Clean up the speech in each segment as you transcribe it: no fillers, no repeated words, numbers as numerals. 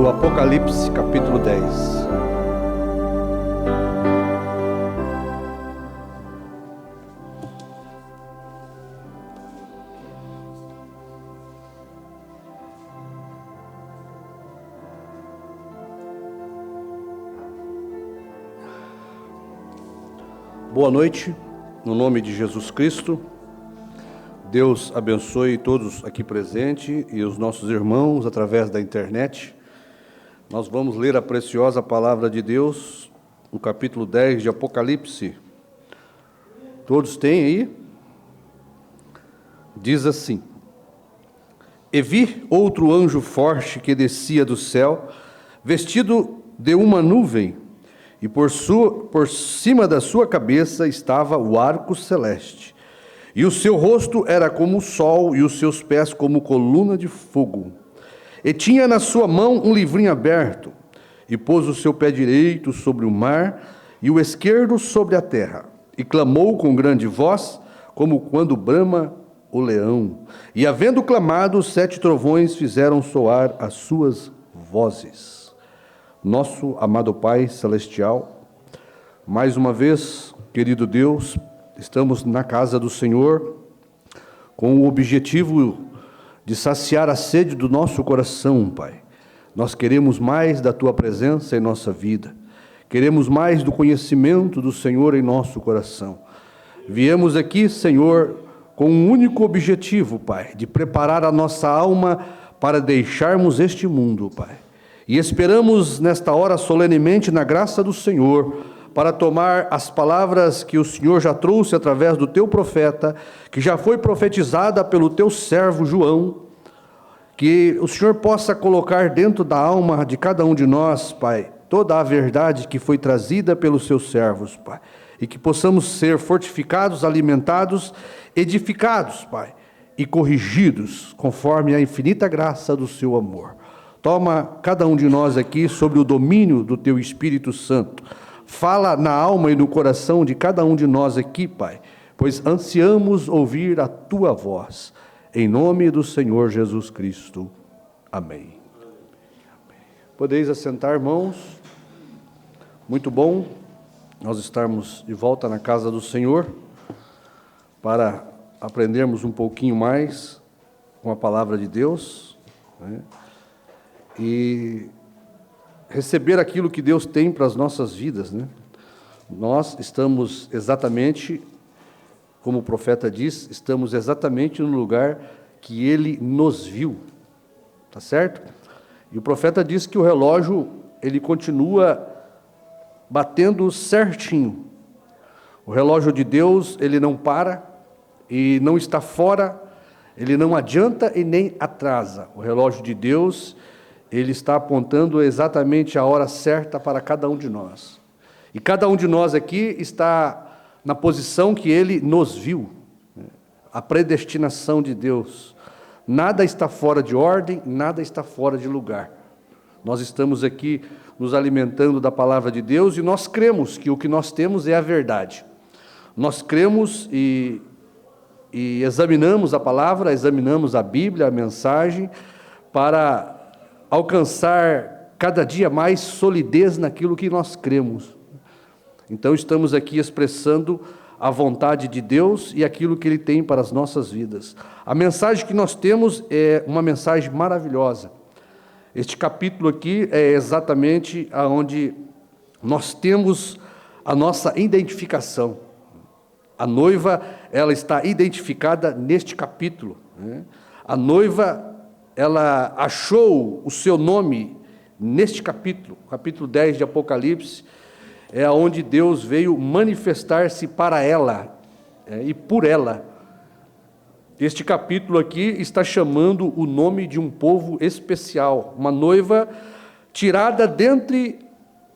do Apocalipse, capítulo 10. Boa noite, no nome de Jesus Cristo. Deus abençoe todos aqui presentes e os nossos irmãos através da internet. Nós vamos ler a preciosa palavra de Deus, no capítulo 10 de Apocalipse. Todos têm aí? Diz assim: E vi outro anjo forte que descia do céu, vestido de uma nuvem, e por cima da sua cabeça estava o arco celeste. E o seu rosto era como o sol, e os seus pés como coluna de fogo. E tinha na sua mão um livrinho aberto, e pôs o seu pé direito sobre o mar, e o esquerdo sobre a terra. E clamou com grande voz, como quando brama o leão. E havendo clamado, 7 trovões fizeram soar as suas vozes. Nosso amado Pai Celestial, mais uma vez, querido Deus, estamos na casa do Senhor com o objetivo de saciar a sede do nosso coração, Pai. Nós queremos mais da Tua presença em nossa vida. Queremos mais do conhecimento do Senhor em nosso coração. Viemos aqui, Senhor, com um único objetivo, Pai, de preparar a nossa alma para deixarmos este mundo, Pai. E esperamos nesta hora solenemente na graça do Senhor, para tomar as palavras que o Senhor já trouxe através do teu profeta, que já foi profetizada pelo teu servo João, que o Senhor possa colocar dentro da alma de cada um de nós, Pai, toda a verdade que foi trazida pelos seus servos, Pai, e que possamos ser fortificados, alimentados, edificados, Pai, e corrigidos, conforme a infinita graça do seu amor. Toma cada um de nós aqui sobre o domínio do teu Espírito Santo. Fala na alma e no coração de cada um de nós aqui, Pai, pois ansiamos ouvir a Tua voz. Em nome do Senhor Jesus Cristo. Amém. Podeis assentar, irmãos. Muito bom nós estarmos de volta na casa do Senhor para aprendermos um pouquinho mais com a palavra de Deus, né? E receber aquilo que Deus tem para as nossas vidas, né? Nós estamos exatamente, como o profeta diz, estamos exatamente no lugar que Ele nos viu, tá certo? E o profeta diz que o relógio, ele continua batendo certinho. O relógio de Deus, ele não para e não está fora, ele não adianta e nem atrasa. O relógio de Deus, ele está apontando exatamente a hora certa para cada um de nós. E cada um de nós aqui está na posição que Ele nos viu. A predestinação de Deus. Nada está fora de ordem, nada está fora de lugar. Nós estamos aqui nos alimentando da palavra de Deus e nós cremos que o que nós temos é a verdade. Nós cremos e examinamos a palavra, examinamos a Bíblia, a mensagem, para alcançar cada dia mais solidez naquilo que nós cremos. Então estamos aqui expressando a vontade de Deus e aquilo que Ele tem para as nossas vidas. A mensagem que nós temos é uma mensagem maravilhosa. Este capítulo aqui é exatamente onde nós temos a nossa identificação. A noiva, ela está identificada neste capítulo, né? A noiva, ela achou o seu nome neste capítulo, capítulo 10 de Apocalipse, é onde Deus veio manifestar-se para ela, e por ela. Este capítulo aqui está chamando o nome de um povo especial, uma noiva tirada dentre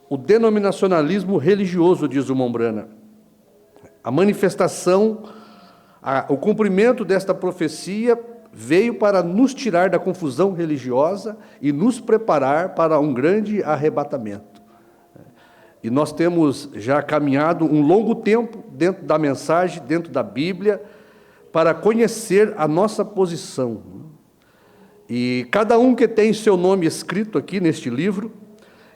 o denominacionalismo religioso, diz o Mombrana. A manifestação, o cumprimento desta profecia veio para nos tirar da confusão religiosa e nos preparar para um grande arrebatamento. E nós temos já caminhado um longo tempo dentro da mensagem, dentro da Bíblia, para conhecer a nossa posição. E cada um que tem seu nome escrito aqui neste livro,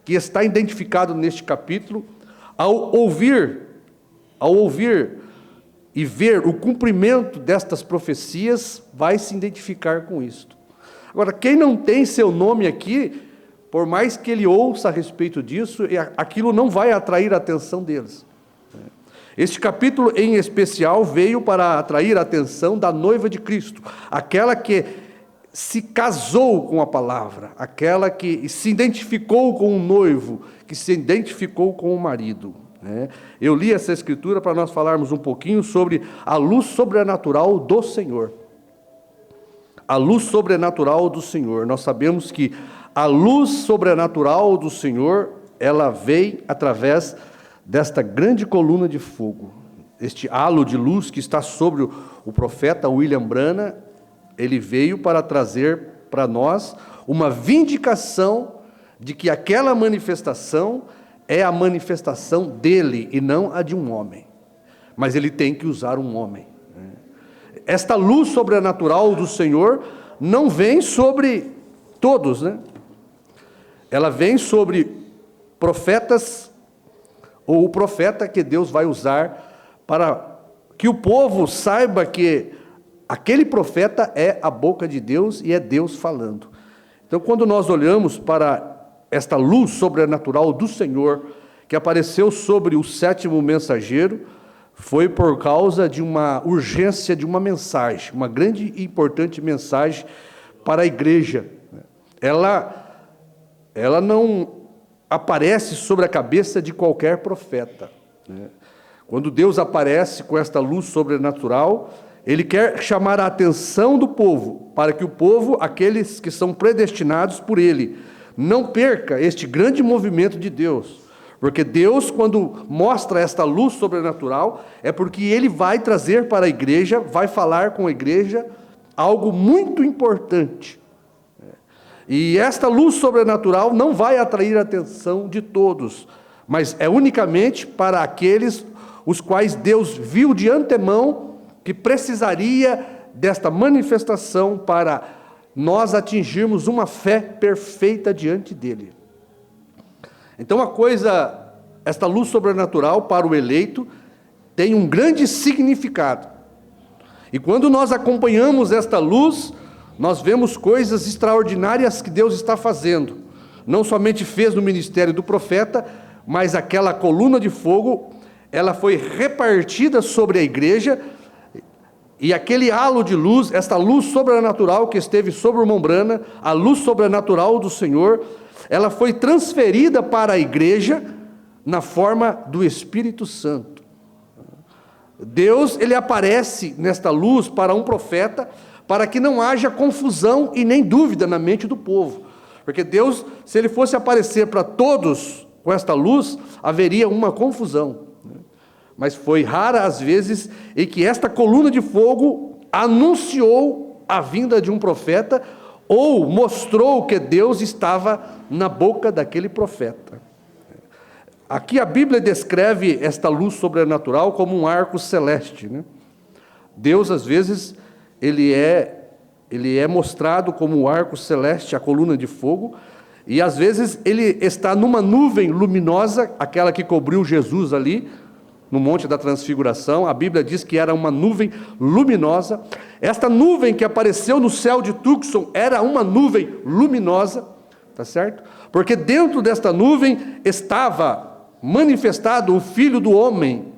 que está identificado neste capítulo, ao ouvir e ver o cumprimento destas profecias, vai se identificar com isto. Agora, quem não tem seu nome aqui, por mais que ele ouça a respeito disso, aquilo não vai atrair a atenção deles. Este capítulo, em especial, veio para atrair a atenção da noiva de Cristo, aquela que se casou com a palavra, aquela que se identificou com o noivo, que se identificou com o marido. Eu li essa escritura para nós falarmos um pouquinho sobre a luz sobrenatural do Senhor. A luz sobrenatural do Senhor. Nós sabemos que a luz sobrenatural do Senhor, ela veio através desta grande coluna de fogo. Este halo de luz que está sobre o profeta William Branham, ele veio para trazer para nós uma vindicação de que aquela manifestação é a manifestação dele e não a de um homem. Mas ele tem que usar um homem. Esta luz sobrenatural do Senhor não vem sobre todos, Ela vem sobre profetas, ou o profeta que Deus vai usar para que o povo saiba que aquele profeta é a boca de Deus e é Deus falando. Então, quando nós olhamos para esta luz sobrenatural do Senhor, que apareceu sobre o 7º mensageiro, foi por causa de uma urgência de uma mensagem, uma grande e importante mensagem para a igreja. Ela não aparece sobre a cabeça de qualquer profeta. Quando Deus aparece com esta luz sobrenatural, Ele quer chamar a atenção do povo, para que o povo, aqueles que são predestinados por Ele, não perca este grande movimento de Deus. Porque Deus, quando mostra esta luz sobrenatural, é porque Ele vai trazer para a igreja, vai falar com a igreja, algo muito importante. E esta luz sobrenatural não vai atrair a atenção de todos, mas é unicamente para aqueles os quais Deus viu de antemão que precisaria desta manifestação para nós atingirmos uma fé perfeita diante dele. Então esta luz sobrenatural para o eleito tem um grande significado. E quando nós acompanhamos esta luz, nós vemos coisas extraordinárias que Deus está fazendo. Não somente fez no ministério do profeta, mas aquela coluna de fogo, ela foi repartida sobre a igreja, e aquele halo de luz, esta luz sobrenatural que esteve sobre o irmão Branham, a luz sobrenatural do Senhor, ela foi transferida para a igreja na forma do Espírito Santo. Deus, ele aparece nesta luz para um profeta, para que não haja confusão e nem dúvida na mente do povo. Porque Deus, se ele fosse aparecer para todos com esta luz, haveria uma confusão. Mas foi rara as vezes em que esta coluna de fogo anunciou a vinda de um profeta, ou mostrou que Deus estava na boca daquele profeta. Aqui a Bíblia descreve esta luz sobrenatural como um arco celeste. Deus, às vezes, ele é mostrado como um arco celeste, a coluna de fogo, e às vezes ele está numa nuvem luminosa, aquela que cobriu Jesus ali, no Monte da Transfiguração. A Bíblia diz que era uma nuvem luminosa. Esta nuvem que apareceu no céu de Tucson era uma nuvem luminosa, tá certo? Porque dentro desta nuvem estava manifestado o Filho do Homem,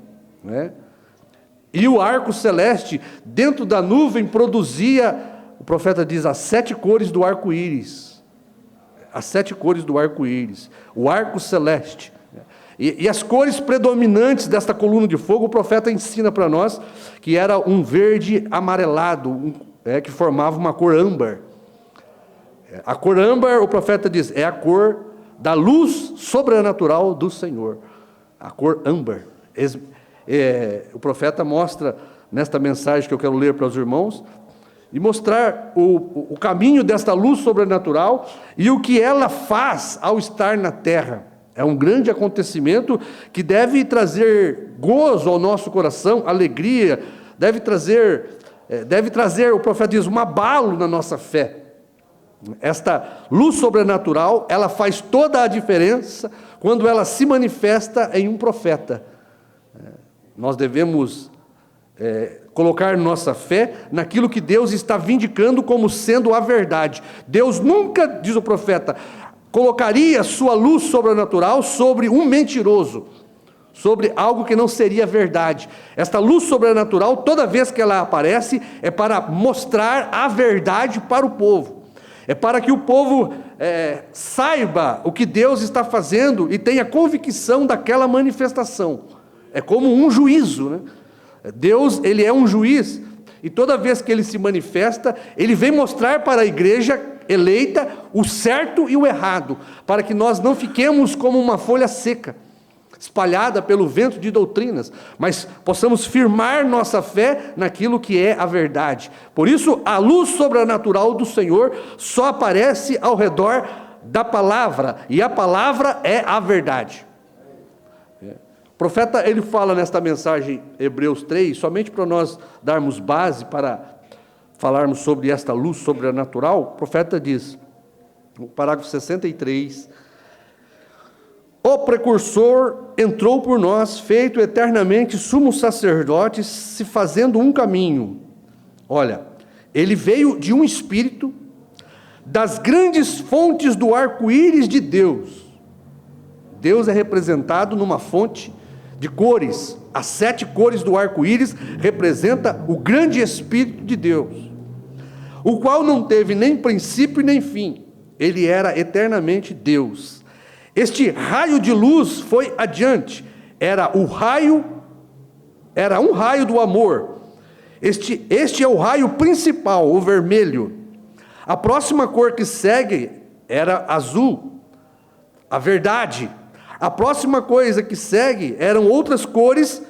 E o arco celeste, dentro da nuvem, produzia, o profeta diz, as 7 cores do arco-íris. As 7 cores do arco-íris. O arco celeste. E as cores predominantes desta coluna de fogo, o profeta ensina para nós que era um verde amarelado, que formava uma cor âmbar. A cor âmbar, o profeta diz, é a cor da luz sobrenatural do Senhor. A cor âmbar. O profeta mostra, nesta mensagem que eu quero ler para os irmãos, e mostrar o caminho desta luz sobrenatural e o que ela faz ao estar na terra. É um grande acontecimento que deve trazer gozo ao nosso coração, alegria, deve trazer, o profeta diz, um abalo na nossa fé. Esta luz sobrenatural, ela faz toda a diferença quando ela se manifesta em um profeta. Nós devemos colocar nossa fé naquilo que Deus está vindicando como sendo a verdade. Deus nunca, diz o profeta, colocaria sua luz sobrenatural sobre um mentiroso, sobre algo que não seria verdade. Esta luz sobrenatural, toda vez que ela aparece, é para mostrar a verdade para o povo. É para que o povo saiba o que Deus está fazendo e tenha convicção daquela manifestação. É como um juízo, né? Deus, ele é um juiz, e toda vez que ele se manifesta, ele vem mostrar para a igreja eleita o certo e o errado, para que nós não fiquemos como uma folha seca, espalhada pelo vento de doutrinas, mas possamos firmar nossa fé naquilo que é a verdade. Por isso, a luz sobrenatural do Senhor só aparece ao redor da palavra, e a palavra é a verdade. O profeta, ele fala nesta mensagem, Hebreus 3, somente para nós darmos base para falarmos sobre esta luz sobrenatural. O profeta diz, no parágrafo 63, o precursor entrou por nós, feito eternamente sumo sacerdote, se fazendo um caminho. Olha, ele veio de um espírito, das grandes fontes do arco-íris de Deus. Deus é representado numa fonte de cores. As 7 cores do arco-íris representa o grande Espírito de Deus, o qual não teve nem princípio nem fim. Ele era eternamente Deus. Este raio de luz foi adiante. Era um raio do amor. Este é o raio principal, o vermelho. A próxima cor que segue era azul, a verdade. A próxima coisa que segue eram outras cores,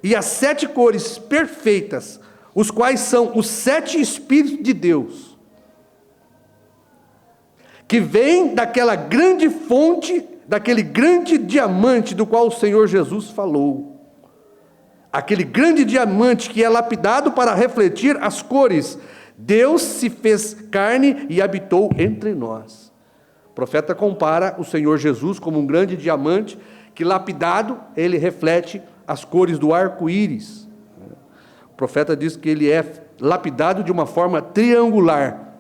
e as 7 cores perfeitas, os quais são os 7 Espíritos de Deus, que vêm daquela grande fonte, daquele grande diamante do qual o Senhor Jesus falou. Aquele grande diamante que é lapidado para refletir as cores. Deus se fez carne e habitou entre nós. O profeta compara o Senhor Jesus como um grande diamante que, lapidado, ele reflete as cores do arco-íris. O profeta diz que ele é lapidado de uma forma triangular.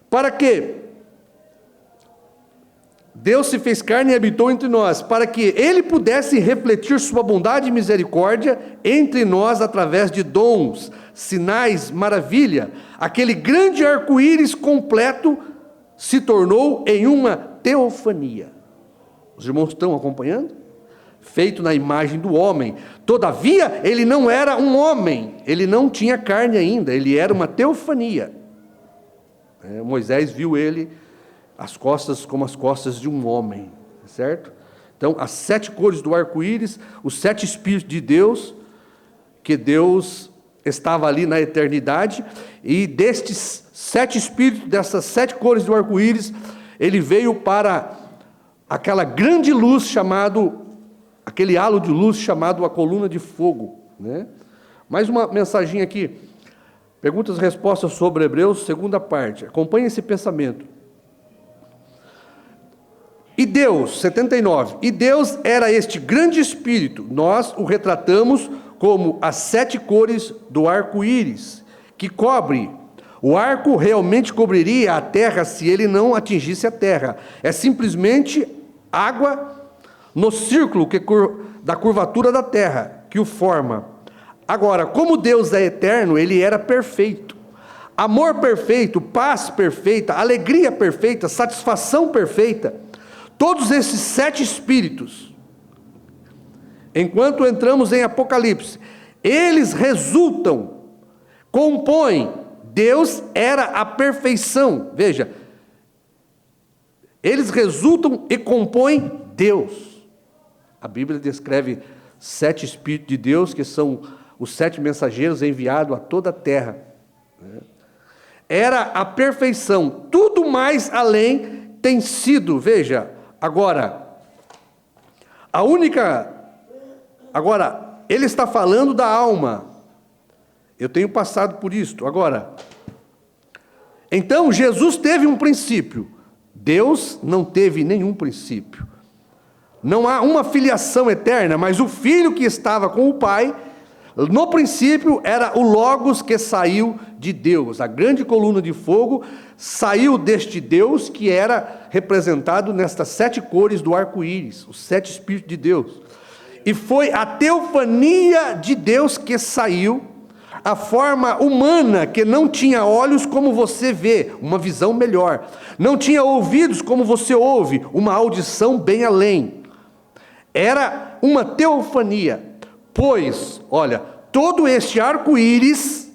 Para quê? Deus se fez carne e habitou entre nós, para que ele pudesse refletir sua bondade e misericórdia entre nós através de dons, sinais, maravilha. Aquele grande arco-íris completo se tornou em uma teofania. Os irmãos estão acompanhando? Feito na imagem do homem. Todavia, ele não era um homem, ele não tinha carne ainda, ele era uma teofania. Moisés viu ele, as costas como as costas de um homem, certo? Então, as 7 cores do arco-íris, os 7 Espíritos de Deus, que Deus estava ali na eternidade, e destes 7 Espíritos, dessas 7 cores do arco-íris, ele veio para aquela grande luz aquele halo de luz chamado a coluna de fogo, né? Mais uma mensagem aqui, perguntas e respostas sobre Hebreus, segunda parte, acompanhe esse pensamento. E Deus, 79, e Deus era este grande Espírito, nós o retratamos como as 7 cores do arco-íris, que cobre. O arco realmente cobriria a terra se ele não atingisse a terra. É simplesmente água no círculo da curvatura da terra que o forma. Agora, como Deus é eterno, ele era perfeito. Amor perfeito, paz perfeita, alegria perfeita, satisfação perfeita. Todos esses 7 espíritos, enquanto entramos em Apocalipse, eles compõem. Deus era a perfeição. Veja, eles resultam e compõem Deus. A Bíblia descreve 7 Espíritos de Deus, que são os 7 mensageiros enviados a toda a terra. Era a perfeição. Tudo mais além tem sido, veja, agora, ele está falando da alma. Eu tenho passado por isto. Agora, Então Jesus teve um princípio, Deus não teve nenhum princípio. Não há uma filiação eterna, mas o Filho que estava com o Pai, no princípio era o Logos que saiu de Deus. A grande coluna de fogo saiu deste Deus que era representado nestas 7 cores do arco-íris, os 7 Espíritos de Deus. E foi a teofania de Deus que saiu, a forma humana que não tinha olhos como você vê, uma visão melhor. Não tinha ouvidos como você ouve, uma audição bem além. Era uma teofania. Pois, olha, todo este arco-íris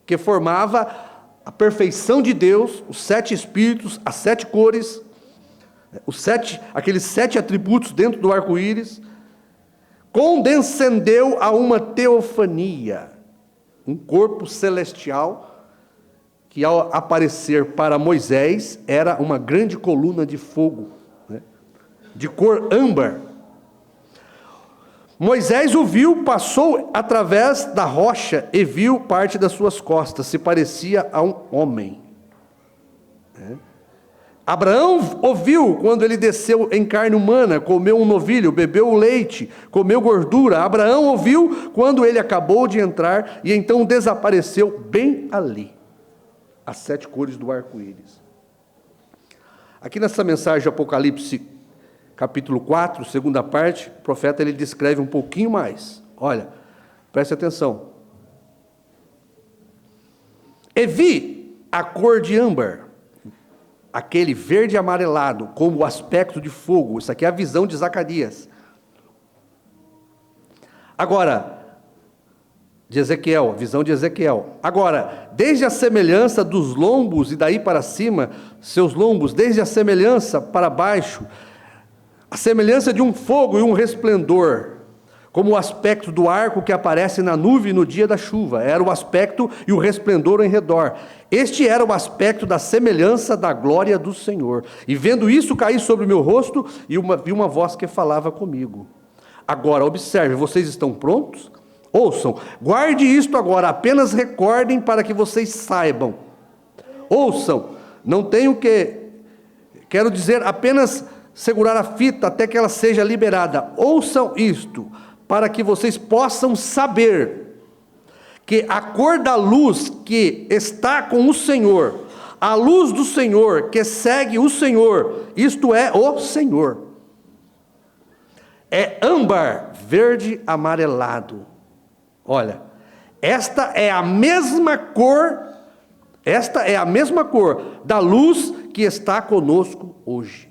que formava a perfeição de Deus, os 7 Espíritos, as 7 cores, aqueles 7 atributos dentro do arco-íris, condescendeu a uma teofania, um corpo celestial que ao aparecer para Moisés era uma grande coluna de fogo, né, de cor âmbar. Moisés o viu, passou através da rocha e viu parte das suas costas, se parecia a um homem. Abraão o viu quando ele desceu em carne humana, comeu um novilho, bebeu o leite, comeu gordura. Abraão o viu quando ele acabou de entrar e então desapareceu bem ali. As 7 cores do arco-íris. Aqui nessa mensagem de Apocalipse, capítulo 4, segunda parte, o profeta ele descreve um pouquinho mais. Olha, preste atenção. E vi a cor de âmbar, aquele verde amarelado, como o aspecto de fogo. Isso aqui é a visão de Zacarias. Agora, de Ezequiel, a visão de Ezequiel. Agora, desde a semelhança dos lombos e daí para cima, seus lombos, desde a semelhança para baixo, a semelhança de um fogo e um resplendor, como o aspecto do arco que aparece na nuvem no dia da chuva. Era o aspecto e o resplendor em redor. Este era o aspecto da semelhança da glória do Senhor. E vendo isso, caí sobre o meu rosto e vi uma voz que falava comigo. Agora, observe, vocês estão prontos? Ouçam, guarde isto agora, apenas recordem para que vocês saibam. Ouçam, não tenho quero dizer apenas segurar a fita até que ela seja liberada. Ouçam isto, para que vocês possam saber que a cor da luz que está com o Senhor, a luz do Senhor que segue o Senhor, isto é o Senhor, é âmbar, verde amarelado. Olha, esta é a mesma cor da luz que está conosco hoje.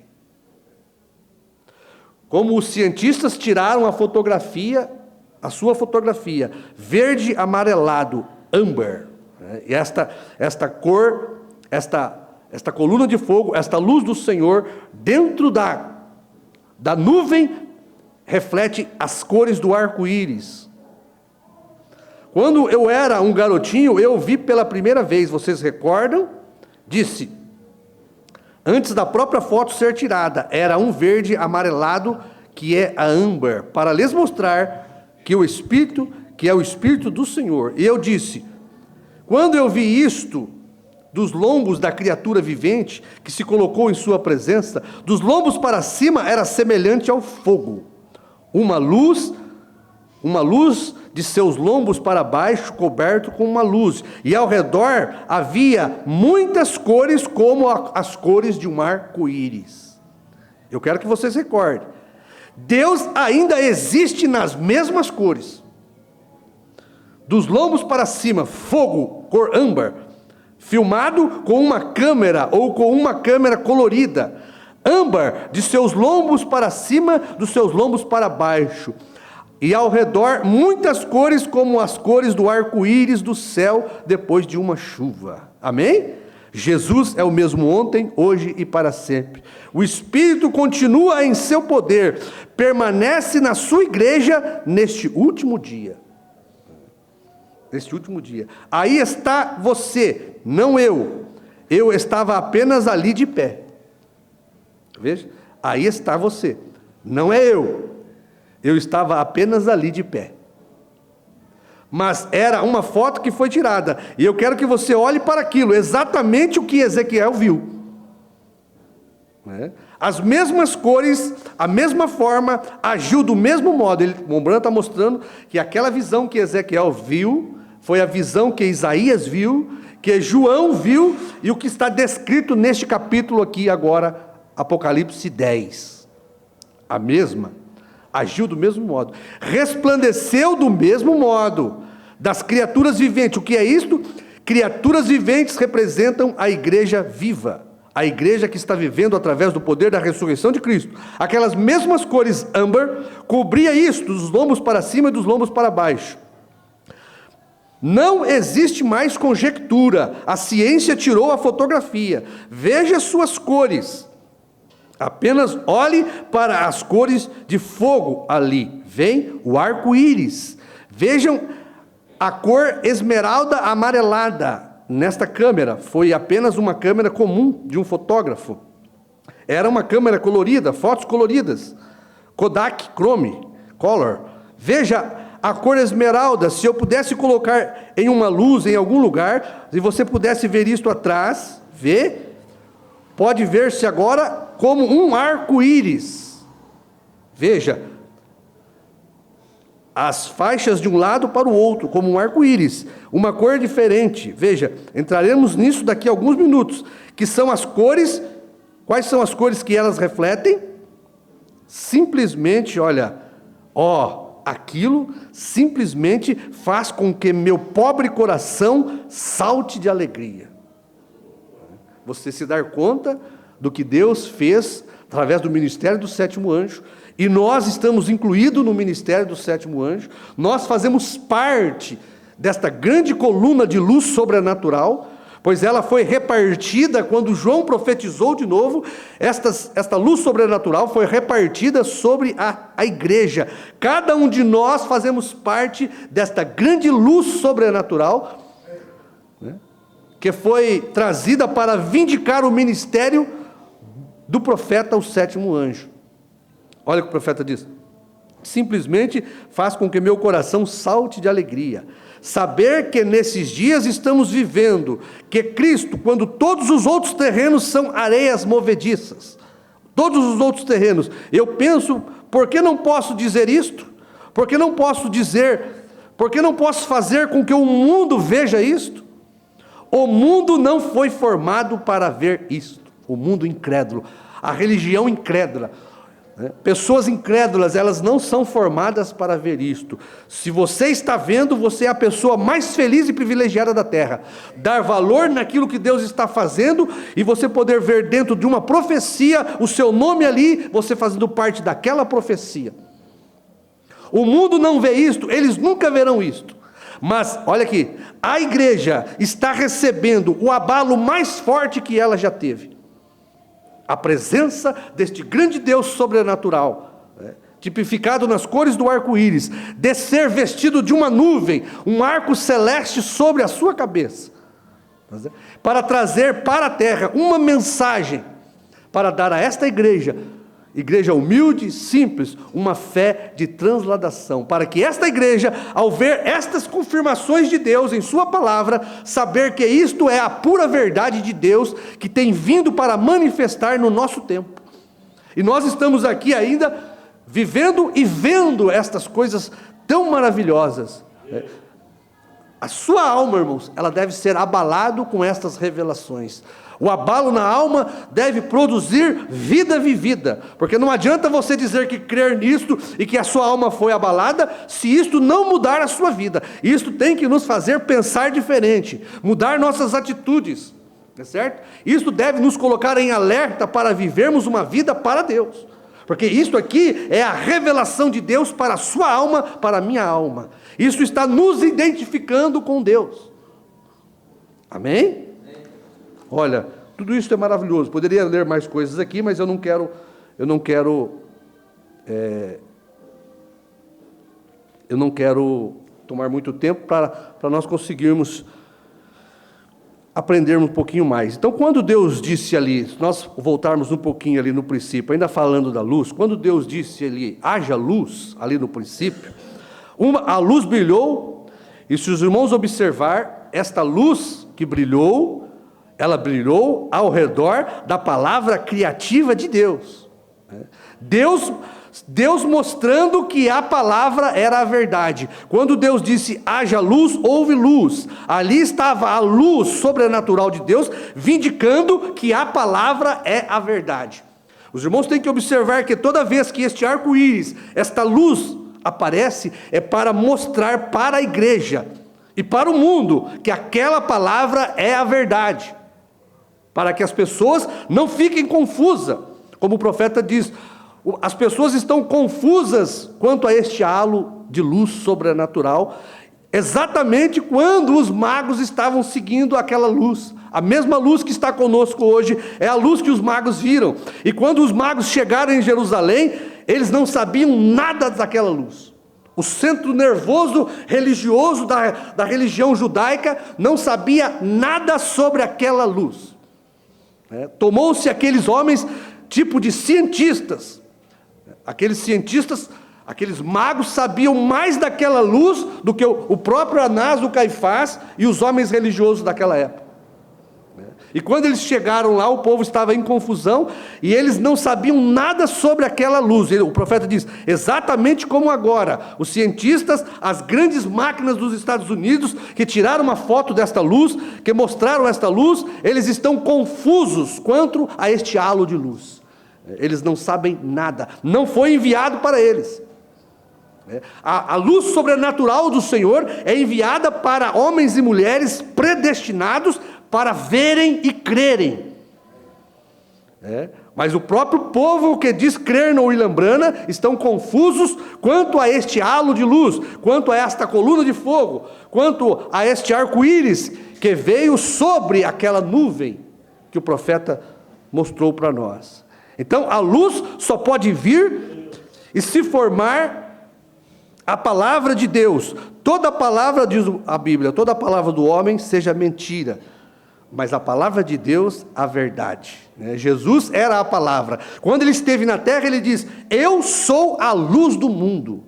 Como os cientistas tiraram a sua fotografia, verde amarelado, âmbar, né? E esta cor, esta coluna de fogo, esta luz do Senhor, dentro da nuvem, reflete as cores do arco-íris. Quando eu era um garotinho, eu vi pela primeira vez, vocês recordam? Disse, antes da própria foto ser tirada, era um verde amarelado, que é a âmbar, para lhes mostrar que é o Espírito do Senhor. E eu disse, quando eu vi isto, dos lombos da criatura vivente, que se colocou em sua presença, dos lombos para cima era semelhante ao fogo, uma luz de seus lombos para baixo, coberto com uma luz, e ao redor havia muitas cores, como as cores de um arco-íris. Eu quero que vocês recordem, Deus ainda existe nas mesmas cores, dos lombos para cima, fogo, cor âmbar, filmado com uma câmera, ou com uma câmera colorida, âmbar, de seus lombos para cima, dos seus lombos para baixo, e ao redor muitas cores, como as cores do arco-íris do céu depois de uma chuva. Amém? Jesus é o mesmo ontem, hoje e para sempre. O Espírito continua em seu poder, permanece na sua igreja neste último dia. Neste último dia. Aí está você, não eu. Eu estava apenas ali de pé. Veja, aí está você, não é eu. Eu estava apenas ali de pé. mas era uma foto que foi tirada. E eu quero que você olhe para aquilo, exatamente o que Ezequiel viu. As mesmas cores, a mesma forma, agiu do mesmo modo. O Branham está mostrando que aquela visão que Ezequiel viu, foi a visão que Isaías viu, que João viu, e o que está descrito neste capítulo aqui agora, Apocalipse 10. A mesma, agiu do mesmo modo, resplandeceu do mesmo modo, das criaturas viventes. O que é isto? Criaturas viventes representam a igreja viva, a igreja que está vivendo através do poder da ressurreição de Cristo. Aquelas mesmas cores âmbar, cobria isto, dos lombos para cima e dos lombos para baixo. Não existe mais conjectura, a ciência tirou a fotografia, veja suas cores, apenas olhe para as cores de fogo ali, vem o arco-íris, vejam a cor esmeralda amarelada. Nesta câmera, foi apenas uma câmera comum de um fotógrafo, era uma câmera colorida, fotos coloridas, Kodak Chrome Color. Veja a cor esmeralda, se eu pudesse colocar em uma luz em algum lugar, se você pudesse ver isto atrás, pode ver-se agora como um arco-íris. Veja, as faixas de um lado para o outro, como um arco-íris, uma cor diferente. Veja, entraremos nisso daqui a alguns minutos, que são as cores. Quais são as cores que elas refletem? Simplesmente, olha, aquilo simplesmente faz com que meu pobre coração salte de alegria. Você se dar conta do que Deus fez através do ministério do sétimo anjo, e nós estamos incluídos no ministério do sétimo anjo, nós fazemos parte desta grande coluna de luz sobrenatural, pois ela foi repartida quando João profetizou de novo. Esta luz sobrenatural foi repartida sobre a igreja. Cada um de nós fazemos parte desta grande luz sobrenatural, que foi trazida para vindicar o ministério do profeta, o sétimo anjo. Olha o que o profeta diz: simplesmente faz com que meu coração salte de alegria, saber que nesses dias estamos vivendo, que Cristo, quando todos os outros terrenos são areias movediças, todos os outros terrenos, eu penso, por que não posso dizer isto? Por que não posso fazer com que o mundo veja isto? O mundo não foi formado para ver isto, o mundo incrédulo, a religião incrédula, pessoas incrédulas, elas não são formadas para ver isto. Se você está vendo, você é a pessoa mais feliz e privilegiada da terra. Dar valor naquilo que Deus está fazendo, e você poder ver dentro de uma profecia o seu nome ali, você fazendo parte daquela profecia. O mundo não vê isto, eles nunca verão isto. Mas, olha aqui, a igreja está recebendo o abalo mais forte que ela já teve. A presença deste grande Deus sobrenatural, tipificado nas cores do arco-íris, descer vestido de uma nuvem, um arco celeste sobre a sua cabeça, para trazer para a terra uma mensagem, para dar a esta igreja humilde, simples, uma fé de transladação, para que esta igreja, ao ver estas confirmações de Deus em sua palavra, saber que isto é a pura verdade de Deus, que tem vindo para manifestar no nosso tempo. E nós estamos aqui ainda, vivendo e vendo estas coisas tão maravilhosas. A sua alma, irmãos, ela deve ser abalada com estas revelações. O abalo na alma deve produzir vida vivida, porque não adianta você dizer que crer nisto e que a sua alma foi abalada, se isto não mudar a sua vida. Isto tem que nos fazer pensar diferente, mudar nossas atitudes, é certo? Isto deve nos colocar em alerta para vivermos uma vida para Deus, porque isto aqui é a revelação de Deus para a sua alma, para a minha alma. Isso está nos identificando com Deus. Amém? Olha, tudo isso é maravilhoso. Poderia ler mais coisas aqui, mas eu não quero tomar muito tempo para nós conseguirmos aprendermos um pouquinho mais. Então, quando Deus disse ali, se nós voltarmos um pouquinho ali no princípio, ainda falando da luz, quando Deus disse ali, haja luz, ali no princípio, a luz brilhou, E se os irmãos observar, esta luz que brilhou, ela brilhou ao redor da palavra criativa de Deus. Deus mostrando que a palavra era a verdade. Quando Deus disse, haja luz, houve luz. Ali estava a luz sobrenatural de Deus, vindicando que a palavra é a verdade. Os irmãos têm que observar que toda vez que este arco-íris, esta luz aparece, é para mostrar para a igreja e para o mundo que aquela palavra é a verdade. Para que as pessoas não fiquem confusas. Como o profeta diz, as pessoas estão confusas quanto a este halo de luz sobrenatural, exatamente quando os magos estavam seguindo aquela luz. A mesma luz que está conosco hoje é a luz que os magos viram. E quando os magos chegaram em Jerusalém, eles não sabiam nada daquela luz. O centro nervoso religioso da religião judaica não sabia nada sobre aquela luz. Tomou-se aqueles homens tipo de cientistas. Aqueles cientistas, aqueles magos sabiam mais daquela luz do que o próprio Anás, o Caifás e os homens religiosos daquela época. E quando eles chegaram lá, o povo estava em confusão e eles não sabiam nada sobre aquela luz. O profeta diz, exatamente como agora, os cientistas, as grandes máquinas dos Estados Unidos, que tiraram uma foto desta luz, que mostraram esta luz, eles estão confusos quanto a este halo de luz. Eles não sabem nada, não foi enviado para eles. A luz sobrenatural do Senhor é enviada para homens e mulheres predestinados para verem e crerem. Mas o próprio povo que diz crer no William Branham estão confusos quanto a este halo de luz, quanto a esta coluna de fogo, quanto a este arco-íris que veio sobre aquela nuvem que o profeta mostrou para nós. Então a luz só pode vir e se formar a palavra de Deus. Toda palavra, diz a Bíblia, toda palavra do homem seja mentira, mas a palavra de Deus, a verdade. Jesus era a palavra. Quando ele esteve na terra, ele diz, eu sou a luz do mundo.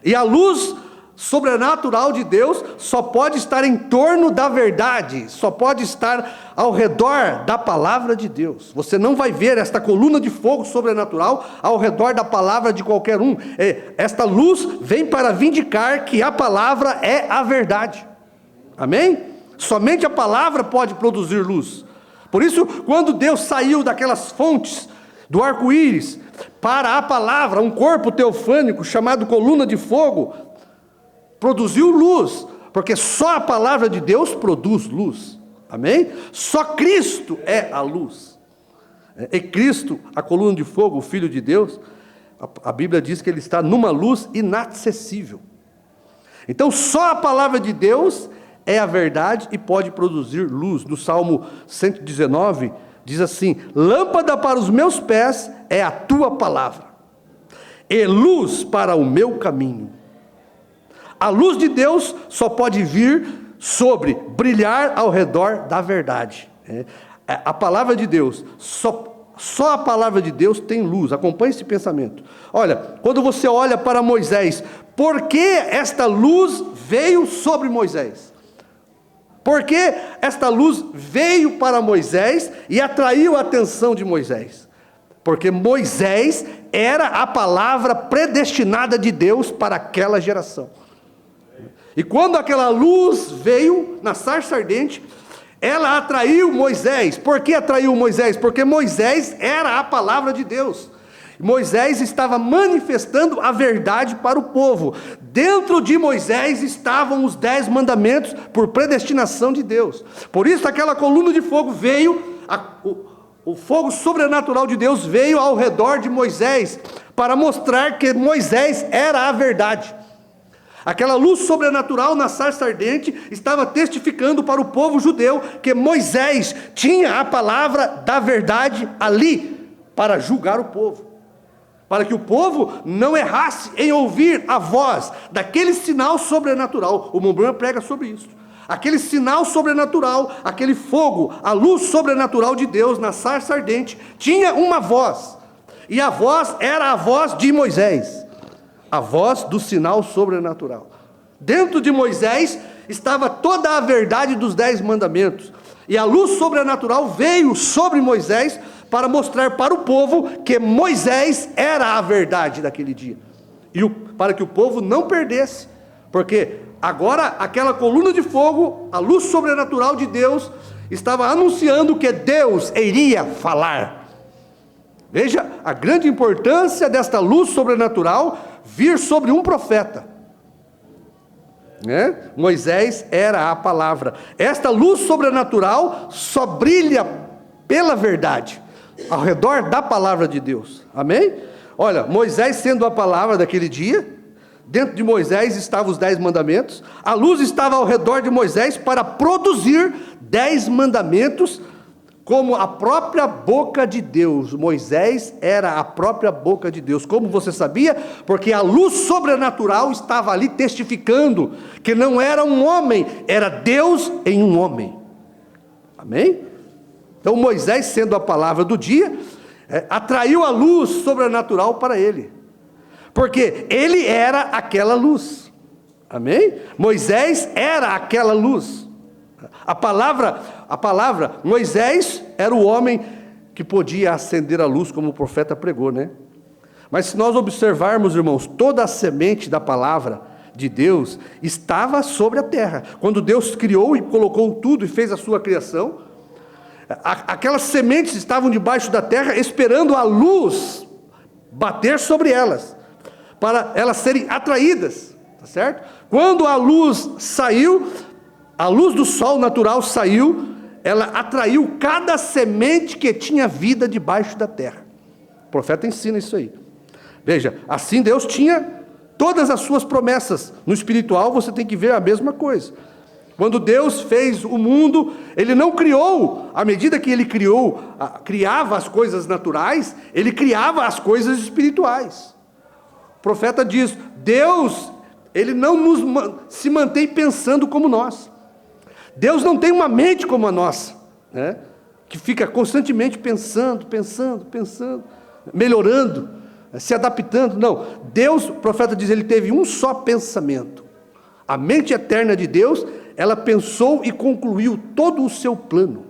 E a luz sobrenatural de Deus só pode estar em torno da verdade, só pode estar ao redor da palavra de Deus. Você não vai ver esta coluna de fogo sobrenatural ao redor da palavra de qualquer um. Esta luz vem para vindicar que a palavra é a verdade. Amém? Somente a palavra pode produzir luz. Por isso, quando Deus saiu daquelas fontes do arco-íris para a palavra, um corpo teofânico chamado coluna de fogo, produziu luz, porque só a palavra de Deus produz luz. Amém? Só Cristo é a luz. E Cristo, a coluna de fogo, o Filho de Deus, a Bíblia diz que ele está numa luz inacessível. Então só a palavra de Deus é a verdade e pode produzir luz. No Salmo 119, diz assim, lâmpada para os meus pés é a tua palavra, e luz para o meu caminho. A luz de Deus só pode vir sobre, brilhar ao redor da verdade. A palavra de Deus, só a palavra de Deus tem luz. Acompanhe esse pensamento. Olha, quando você olha para Moisés, por que esta luz veio sobre Moisés? Por que esta luz veio para Moisés e atraiu a atenção de Moisés? Porque Moisés era a palavra predestinada de Deus para aquela geração. E quando aquela luz veio na sarça ardente, ela atraiu Moisés. Por que atraiu Moisés? Porque Moisés era a palavra de Deus. Moisés estava manifestando a verdade para o povo. Dentro de Moisés estavam os 10 mandamentos por predestinação de Deus. Por isso aquela coluna de fogo veio, o fogo sobrenatural de Deus veio ao redor de Moisés, para mostrar que Moisés era a verdade. Aquela luz sobrenatural na sarça ardente estava testificando para o povo judeu que Moisés tinha a palavra da verdade ali para julgar o povo. Para que o povo não errasse em ouvir a voz daquele sinal sobrenatural. O Mombrana prega sobre isso. Aquele sinal sobrenatural, aquele fogo, a luz sobrenatural de Deus na sarça ardente, tinha uma voz. E a voz era a voz de Moisés. A voz do sinal sobrenatural. Dentro de Moisés estava toda a verdade dos 10 mandamentos. E a luz sobrenatural veio sobre Moisés para mostrar para o povo que Moisés era a verdade daquele dia. E para que o povo não perdesse. Porque agora aquela coluna de fogo, a luz sobrenatural de Deus, estava anunciando que Deus iria falar. Veja a grande importância desta luz sobrenatural vir sobre um profeta. Moisés era a palavra. Esta luz sobrenatural só brilha pela verdade, ao redor da palavra de Deus. Amém? Olha, Moisés sendo a palavra daquele dia, dentro de Moisés estavam os 10 mandamentos, a luz estava ao redor de Moisés para produzir 10 mandamentos, como a própria boca de Deus. Moisés era a própria boca de Deus. Como você sabia? Porque a luz sobrenatural estava ali testificando que não era um homem, era Deus em um homem. Amém? Então Moisés, sendo a palavra do dia, atraiu a luz sobrenatural para ele, porque ele era aquela luz. Amém? Moisés era aquela luz. A palavra, Moisés era o homem que podia acender a luz, como o profeta pregou, né? Mas se nós observarmos, irmãos, toda a semente da palavra de Deus estava sobre a terra. Quando Deus criou e colocou tudo e fez a sua criação, aquelas sementes estavam debaixo da terra, esperando a luz bater sobre elas, para elas serem atraídas, tá certo? Quando a luz saiu, a luz do sol natural saiu, ela atraiu cada semente que tinha vida debaixo da terra. O profeta ensina isso aí. Veja, assim Deus tinha todas as suas promessas. No espiritual você tem que ver a mesma coisa. Quando Deus fez o mundo, Ele não criou, à medida que Ele criava as coisas naturais, Ele criava as coisas espirituais. O profeta diz, Deus, Ele não se mantém pensando como nós. Deus não tem uma mente como a nossa, né? Que fica constantemente pensando, melhorando, se adaptando. Não, Deus, o profeta diz, Ele teve um só pensamento. A mente eterna de Deus, ela pensou e concluiu todo o seu plano,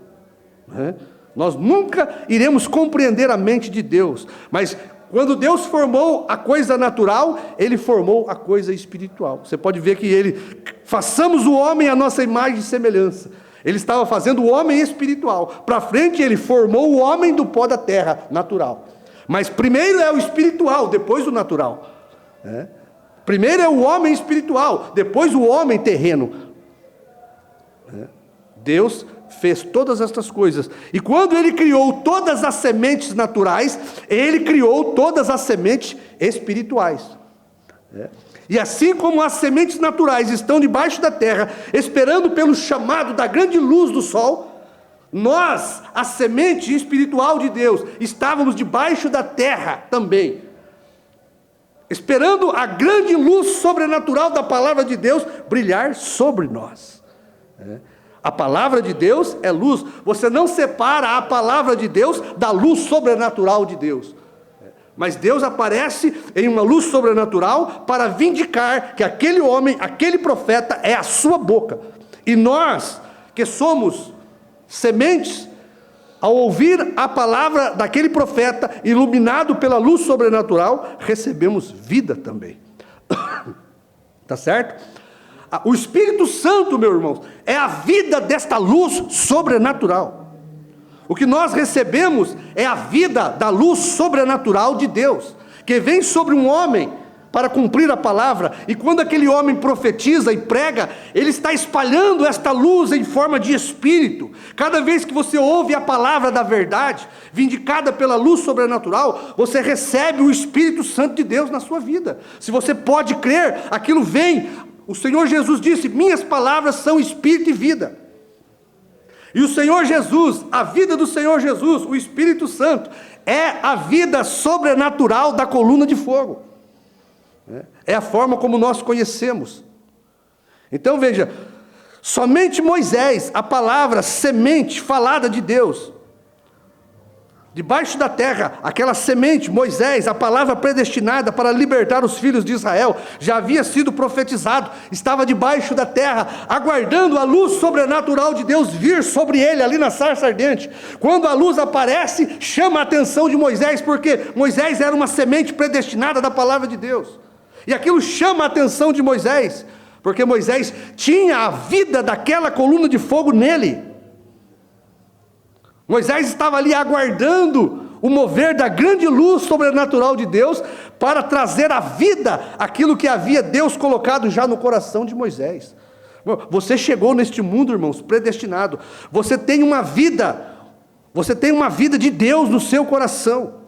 né? Nós nunca iremos compreender a mente de Deus, mas quando Deus formou a coisa natural, Ele formou a coisa espiritual. Você pode ver que façamos o homem à nossa imagem e semelhança. Ele estava fazendo o homem espiritual. Para frente Ele formou o homem do pó da terra, natural. Mas primeiro é o espiritual, depois o natural, né? Primeiro é o homem espiritual, depois o homem terreno. Deus fez todas estas coisas, e quando Ele criou todas as sementes naturais, Ele criou todas as sementes espirituais. E assim como as sementes naturais estão debaixo da terra, esperando pelo chamado da grande luz do sol, nós, a semente espiritual de Deus, estávamos debaixo da terra também, esperando a grande luz sobrenatural da palavra de Deus brilhar sobre nós. A palavra de Deus é luz. Você não separa a palavra de Deus da luz sobrenatural de Deus. Mas Deus aparece em uma luz sobrenatural para vindicar que aquele homem, aquele profeta é a sua boca. E nós, que somos sementes, ao ouvir a palavra daquele profeta, iluminado pela luz sobrenatural, recebemos vida também. Tá certo? O Espírito Santo, meus irmãos, é a vida desta luz sobrenatural. O que nós recebemos é a vida da luz sobrenatural de Deus, que vem sobre um homem para cumprir a palavra, e quando aquele homem profetiza e prega, ele está espalhando esta luz em forma de Espírito. Cada vez que você ouve a palavra da verdade, vindicada pela luz sobrenatural, você recebe o Espírito Santo de Deus na sua vida. Se você pode crer, aquilo vem. O Senhor Jesus disse, minhas palavras são Espírito e vida. E o Senhor Jesus, a vida do Senhor Jesus, o Espírito Santo, é a vida sobrenatural da coluna de fogo. É a forma como nós conhecemos. Então veja, somente Moisés, a palavra semente falada de Deus, Debaixo da terra, aquela semente, Moisés, a palavra predestinada para libertar os filhos de Israel, já havia sido profetizado, estava debaixo da terra, aguardando a luz sobrenatural de Deus vir sobre ele, ali na sarça ardente. Quando a luz aparece, chama a atenção de Moisés, porque Moisés era uma semente predestinada da palavra de Deus. E aquilo chama a atenção de Moisés, porque Moisés tinha a vida daquela coluna de fogo nele. Moisés estava ali aguardando o mover da grande luz sobrenatural de Deus para trazer à vida aquilo que havia Deus colocado já no coração de Moisés. Você chegou neste mundo, irmãos, predestinado. Você tem uma vida de Deus no seu coração.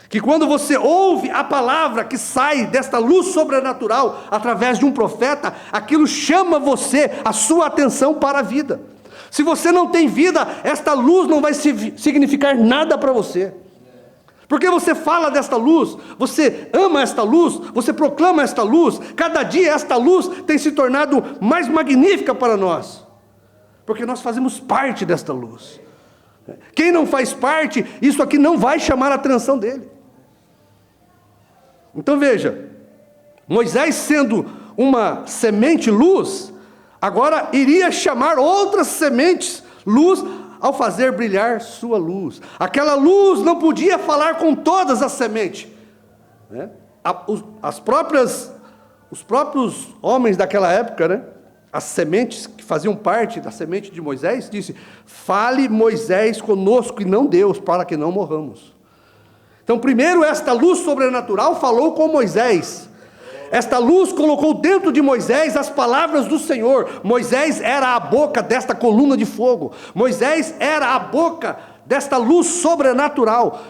Que quando você ouve a palavra que sai desta luz sobrenatural através de um profeta, aquilo chama você, a sua atenção para a vida. Se você não tem vida, esta luz não vai significar nada para você. Porque você fala desta luz, você ama esta luz, você proclama esta luz, cada dia esta luz tem se tornado mais magnífica para nós. Porque nós fazemos parte desta luz. Quem não faz parte, isso aqui não vai chamar a atenção dele. Então veja, Moisés sendo uma semente luz, agora iria chamar outras sementes luz ao fazer brilhar sua luz. Aquela luz não podia falar com todas as sementes, né? Os próprios homens daquela época, né? As sementes que faziam parte da semente de Moisés, disse: fale Moisés conosco e não Deus, para que não morramos. Então primeiro esta luz sobrenatural falou com Moisés. Esta luz colocou dentro de Moisés as palavras do Senhor. Moisés era a boca desta coluna de fogo. Moisés era a boca desta luz sobrenatural.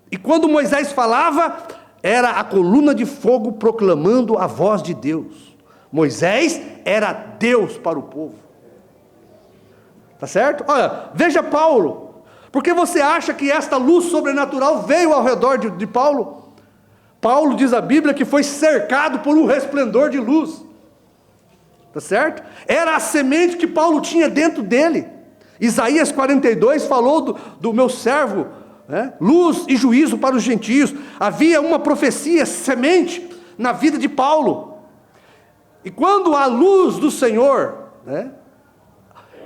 E quando Moisés falava, era a coluna de fogo proclamando a voz de Deus. Moisés era Deus para o povo. Tá certo? Olha, veja Paulo. Por que você acha que esta luz sobrenatural veio ao redor de Paulo? Paulo diz a Bíblia que foi cercado por um resplendor de luz. Tá certo? Era a semente que Paulo tinha dentro dele. Isaías 42 falou do meu servo, né? Luz e juízo para os gentios. Havia uma profecia, semente, na vida de Paulo. E quando a luz do Senhor, né?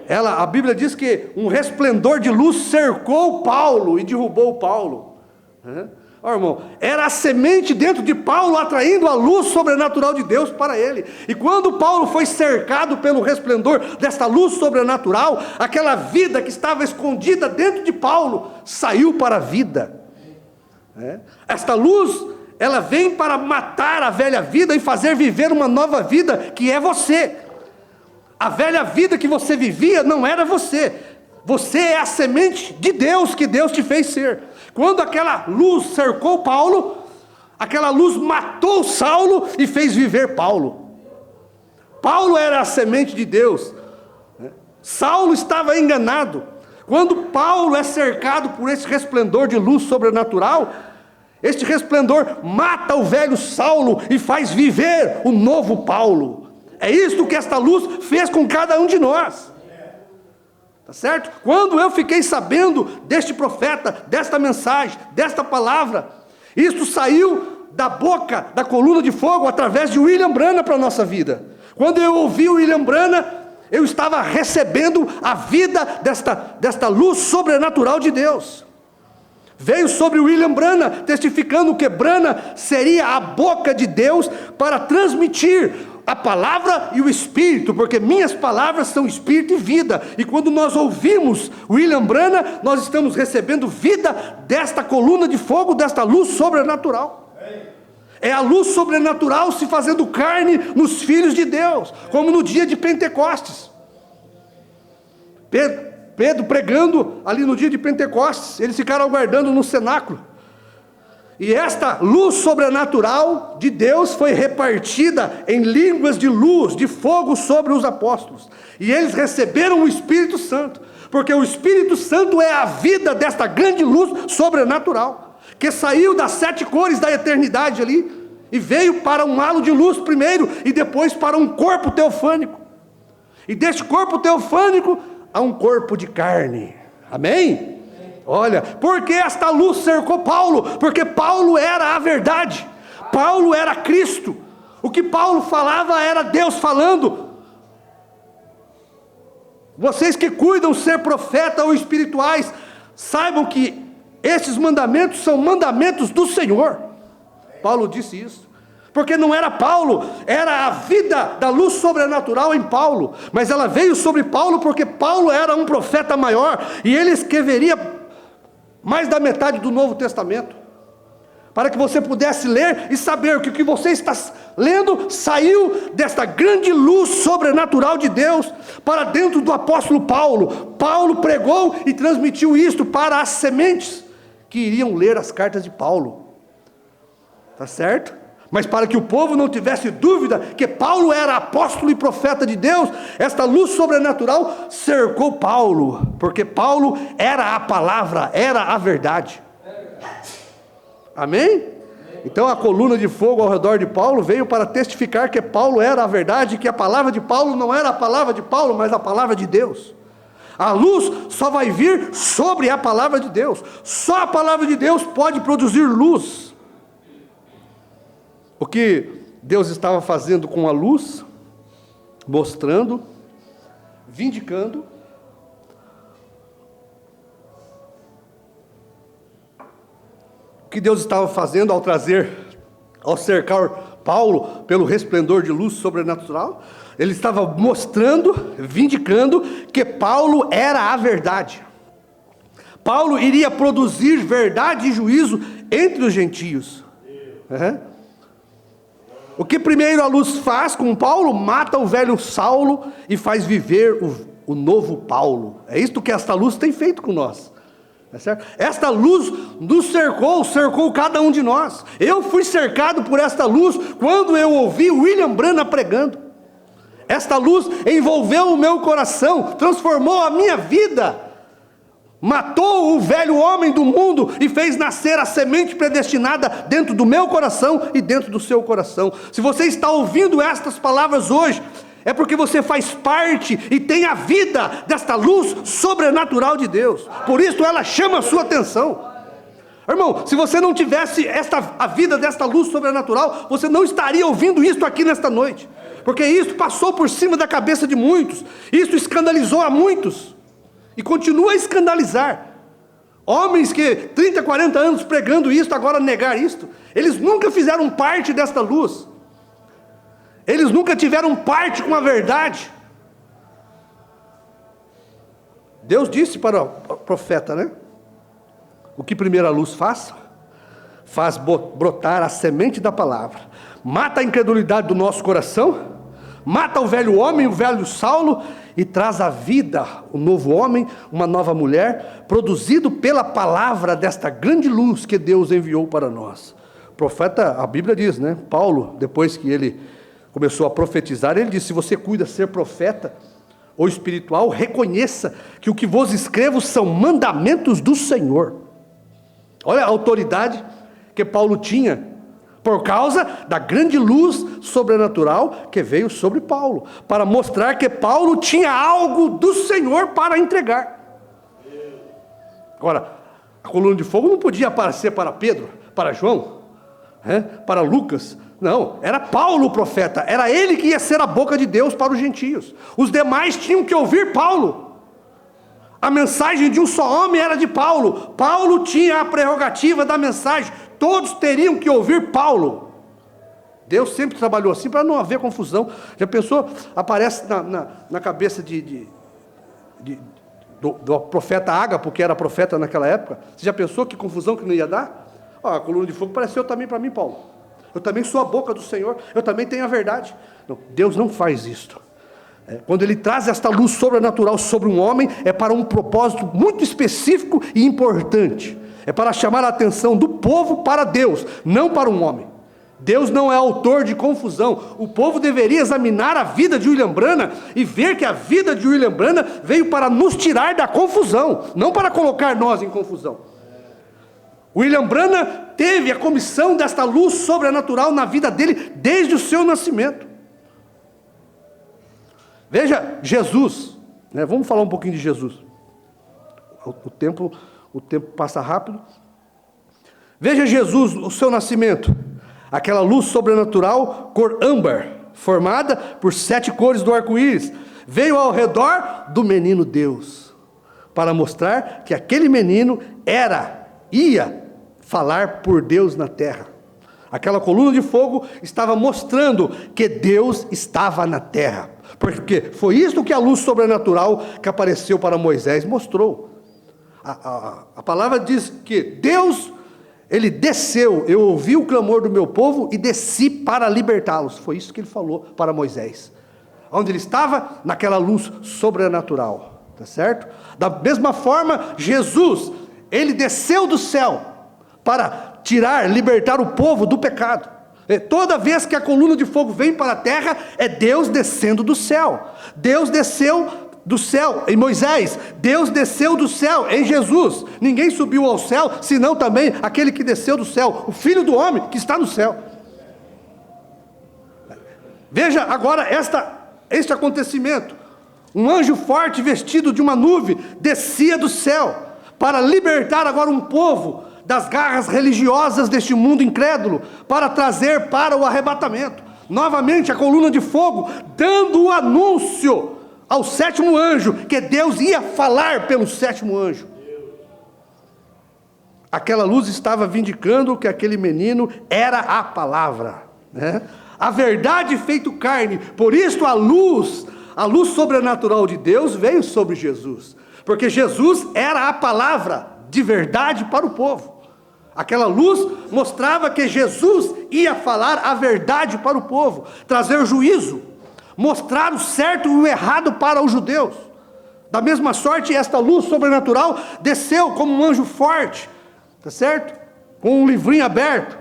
A Bíblia diz que um resplendor de luz cercou Paulo e derrubou Paulo. Né? Ó, irmão, era a semente dentro de Paulo atraindo a luz sobrenatural de Deus para ele. E quando Paulo foi cercado pelo resplendor desta luz sobrenatural, aquela vida que estava escondida dentro de Paulo saiu para a vida. Esta luz, ela vem para matar a velha vida e fazer viver uma nova vida, que é você. A velha vida que você vivia não era você. Você é a semente de Deus que Deus te fez ser. Quando aquela luz cercou Paulo, aquela luz matou Saulo e fez viver Paulo. Paulo era a semente de Deus. Saulo estava enganado. Quando Paulo é cercado por esse resplendor de luz sobrenatural, este resplendor mata o velho Saulo e faz viver o novo Paulo. É isso que esta luz fez com cada um de nós. Tá certo? Quando eu fiquei sabendo deste profeta, desta mensagem, desta palavra, isso saiu da boca da coluna de fogo através de William Branham para a nossa vida. Quando eu ouvi o William Branham, eu estava recebendo a vida desta luz sobrenatural de Deus. Veio sobre William Branham, testificando que Branham seria a boca de Deus para transmitir a palavra e o Espírito, porque minhas palavras são Espírito e vida, e quando nós ouvimos William Branham, nós estamos recebendo vida desta coluna de fogo, desta luz sobrenatural. É a luz sobrenatural se fazendo carne nos filhos de Deus, como no dia de Pentecostes. Pedro pregando ali no dia de Pentecostes, eles ficaram aguardando no cenáculo. E esta luz sobrenatural de Deus foi repartida em línguas de luz, de fogo sobre os apóstolos. E eles receberam o Espírito Santo, porque o Espírito Santo é a vida desta grande luz sobrenatural, que saiu das 7 cores da eternidade ali, e veio para um halo de luz primeiro, e depois para um corpo teofânico. E deste corpo teofânico, há um corpo de carne. Amém? Olha, por que esta luz cercou Paulo? Porque Paulo era a verdade. Paulo era Cristo. O que Paulo falava era Deus falando. Vocês que cuidam ser profeta ou espirituais, saibam que esses mandamentos são mandamentos do Senhor. Paulo disse isso. Porque não era Paulo, era a vida da luz sobrenatural em Paulo. Mas ela veio sobre Paulo porque Paulo era um profeta maior. E ele escreveria mais da metade do Novo Testamento. Para que você pudesse ler e saber que o que você está lendo saiu desta grande luz sobrenatural de Deus para dentro do apóstolo Paulo. Paulo pregou e transmitiu isto para as sementes que iriam ler as cartas de Paulo. Tá certo? Mas para que o povo não tivesse dúvida que Paulo era apóstolo e profeta de Deus, esta luz sobrenatural cercou Paulo, porque Paulo era a palavra, era a verdade. Amém? Então a coluna de fogo ao redor de Paulo veio para testificar que Paulo era a verdade, que a palavra de Paulo não era a palavra de Paulo, mas a palavra de Deus. A luz só vai vir sobre a palavra de Deus. Só a palavra de Deus pode produzir luz. O que Deus estava fazendo com a luz, mostrando, vindicando, o que Deus estava fazendo ao cercar Paulo pelo resplendor de luz sobrenatural, ele estava mostrando, vindicando que Paulo era a verdade. Paulo iria produzir verdade e juízo entre os gentios. O que primeiro a luz faz com Paulo? Mata o velho Saulo e faz viver o novo Paulo. É isto que esta luz tem feito com nós. É certo? Esta luz nos cercou cada um de nós. Eu fui cercado por esta luz quando eu ouvi William Branham pregando. Esta luz envolveu o meu coração, transformou a minha vida, matou o velho homem do mundo e fez nascer a semente predestinada dentro do meu coração e dentro do seu coração. Se você está ouvindo estas palavras hoje, é porque você faz parte e tem a vida desta luz sobrenatural de Deus. Por isso ela chama a sua atenção. Irmão, se você não tivesse a vida desta luz sobrenatural, você não estaria ouvindo isto aqui nesta noite. Porque isso passou por cima da cabeça de muitos. Isso escandalizou a muitos. E continua a escandalizar. Homens que 30, 40 anos pregando isto, agora negar isto. Eles nunca fizeram parte desta luz. Eles nunca tiveram parte com a verdade. Deus disse para o profeta, né? O que primeiro a luz faz? Faz brotar a semente da palavra. Mata a incredulidade do nosso coração. Mata o velho homem, o velho Saulo. E traz à vida o novo homem, uma nova mulher, produzido pela palavra desta grande luz que Deus enviou para nós. O profeta, a Bíblia diz, né? Paulo, depois que ele começou a profetizar, ele disse: se você cuida ser profeta ou espiritual, reconheça que o que vos escrevo são mandamentos do Senhor. Olha a autoridade que Paulo tinha, por causa da grande luz sobrenatural que veio sobre Paulo, para mostrar que Paulo tinha algo do Senhor para entregar. Agora, a coluna de fogo não podia aparecer para Pedro, para João, para Lucas. Não, era Paulo o profeta, era ele que ia ser a boca de Deus para os gentios. Os demais tinham que ouvir Paulo. A mensagem de um só homem era de Paulo. Paulo tinha a prerrogativa da mensagem. Todos teriam que ouvir Paulo. Deus sempre trabalhou assim para não haver confusão. Já pensou? Aparece na cabeça do profeta Ágapo, que era profeta naquela época. Você já pensou que confusão que não ia dar? A coluna de fogo pareceu também para mim, Paulo. Eu também sou a boca do Senhor. Eu também tenho a verdade. Não, Deus não faz isto. Quando Ele traz esta luz sobrenatural sobre um homem, é para um propósito muito específico e importante. É para chamar a atenção do povo para Deus, não para um homem. Deus não é autor de confusão. O povo deveria examinar a vida de William Branham e ver que a vida de William Branham veio para nos tirar da confusão, não para colocar nós em confusão. William Branham teve a comissão desta luz sobrenatural na vida dele desde o seu nascimento. Veja, Jesus, né? Vamos falar um pouquinho de Jesus. O tempo o tempo passa rápido. Veja Jesus, o seu nascimento, aquela luz sobrenatural, cor âmbar, formada por 7 cores do arco-íris, veio ao redor do menino Deus, para mostrar que aquele menino ia falar por Deus na terra. Aquela coluna de fogo estava mostrando que Deus estava na terra, porque foi isso que a luz sobrenatural que apareceu para Moisés mostrou. A palavra diz que Deus, ele desceu, eu ouvi o clamor do meu povo e desci para libertá-los. Foi isso que ele falou para Moisés, onde ele estava, naquela luz sobrenatural, tá certo? Da mesma forma, Jesus, ele desceu do céu para libertar o povo do pecado. Toda vez que a coluna de fogo vem para a terra, é Deus descendo do céu. Deus desceu do céu em Moisés, Deus desceu do céu em Jesus. Ninguém subiu ao céu, senão também aquele que desceu do céu, o Filho do homem que está no céu. Veja agora este acontecimento. Um anjo forte vestido de uma nuvem descia do céu para libertar agora um povo das garras religiosas deste mundo incrédulo, para trazer para o arrebatamento. Novamente a coluna de fogo, dando o anúncio ao 7º anjo, que Deus ia falar pelo 7º anjo. Aquela luz estava vindicando que aquele menino era a palavra, né? A verdade feito carne. Por isso a luz sobrenatural de Deus veio sobre Jesus, porque Jesus era a palavra de verdade para o povo. Aquela luz mostrava que Jesus ia falar a verdade para o povo, trazer juízo, mostrar o certo e o errado para os judeus. Da mesma sorte, esta luz sobrenatural desceu como um anjo forte, tá certo? Com um livrinho aberto,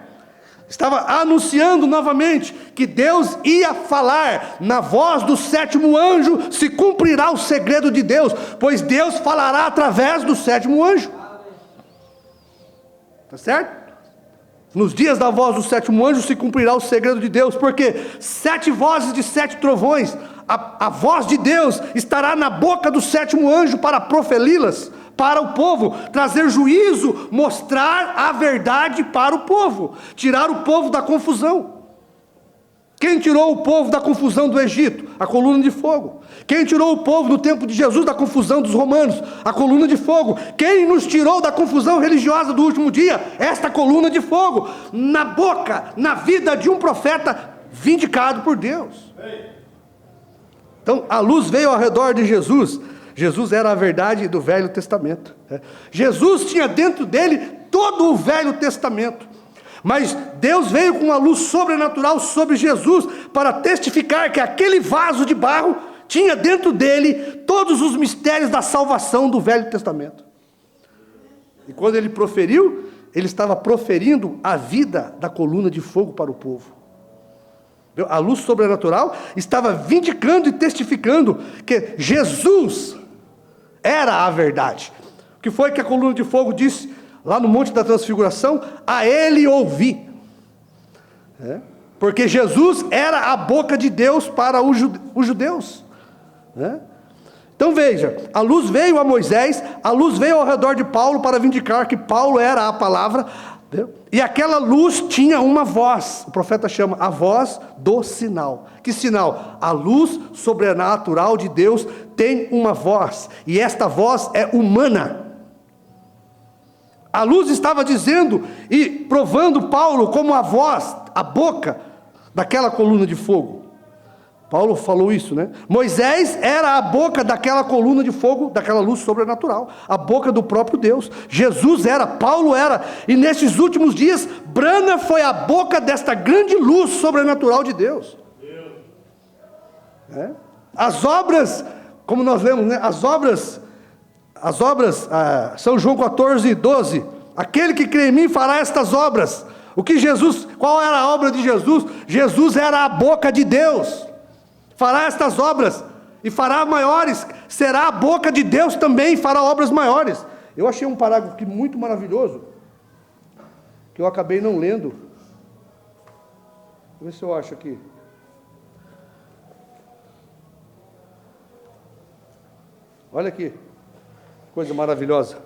estava anunciando novamente que Deus ia falar. Na voz do 7º anjo se cumprirá o segredo de Deus, pois Deus falará através do 7º anjo. Tá certo? Nos dias da voz do 7º anjo se cumprirá o segredo de Deus, porque 7 vozes de 7 trovões, a voz de Deus estará na boca do 7º anjo para proferi-las para o povo, trazer juízo, mostrar a verdade para o povo, tirar o povo da confusão. Quem tirou o povo da confusão do Egito? A coluna de fogo. Quem tirou o povo no tempo de Jesus da confusão dos romanos? A coluna de fogo. Quem nos tirou da confusão religiosa do último dia? Esta coluna de fogo. Na boca, na vida de um profeta vindicado por Deus. Então a luz veio ao redor de Jesus. Jesus era a verdade do Velho Testamento. Jesus tinha dentro dele todo o Velho Testamento. Mas Deus veio com uma luz sobrenatural sobre Jesus para testificar que aquele vaso de barro tinha dentro dele todos os mistérios da salvação do Velho Testamento. E quando ele proferiu, ele estava proferindo a vida da coluna de fogo para o povo. A luz sobrenatural estava vindicando e testificando que Jesus era a verdade. O que foi que a coluna de fogo disse lá no Monte da Transfiguração? A ele ouvi. Porque Jesus era a boca de Deus para os judeus. Então veja, a luz veio a Moisés, a luz veio ao redor de Paulo para vindicar que Paulo era a palavra, e aquela luz tinha uma voz. O profeta chama a voz do sinal. Que sinal? A luz sobrenatural de Deus tem uma voz, e esta voz é humana. A luz estava dizendo e provando Paulo como a voz, a boca daquela coluna de fogo. Paulo falou isso, né? Moisés era a boca daquela coluna de fogo, daquela luz sobrenatural, a boca do próprio Deus. Jesus era, Paulo era, e nesses últimos dias, Brana foi a boca desta grande luz sobrenatural de Deus. As obras, como nós lemos, né? As obras, São João 14:12, aquele que crê em mim fará estas obras. Qual era a obra de Jesus? Jesus era a boca de Deus. Fará estas obras e fará maiores, será a boca de Deus também, fará obras maiores. Eu achei um parágrafo aqui muito maravilhoso, que eu acabei não lendo. Vou ver se eu acho aqui. Olha aqui, coisa maravilhosa.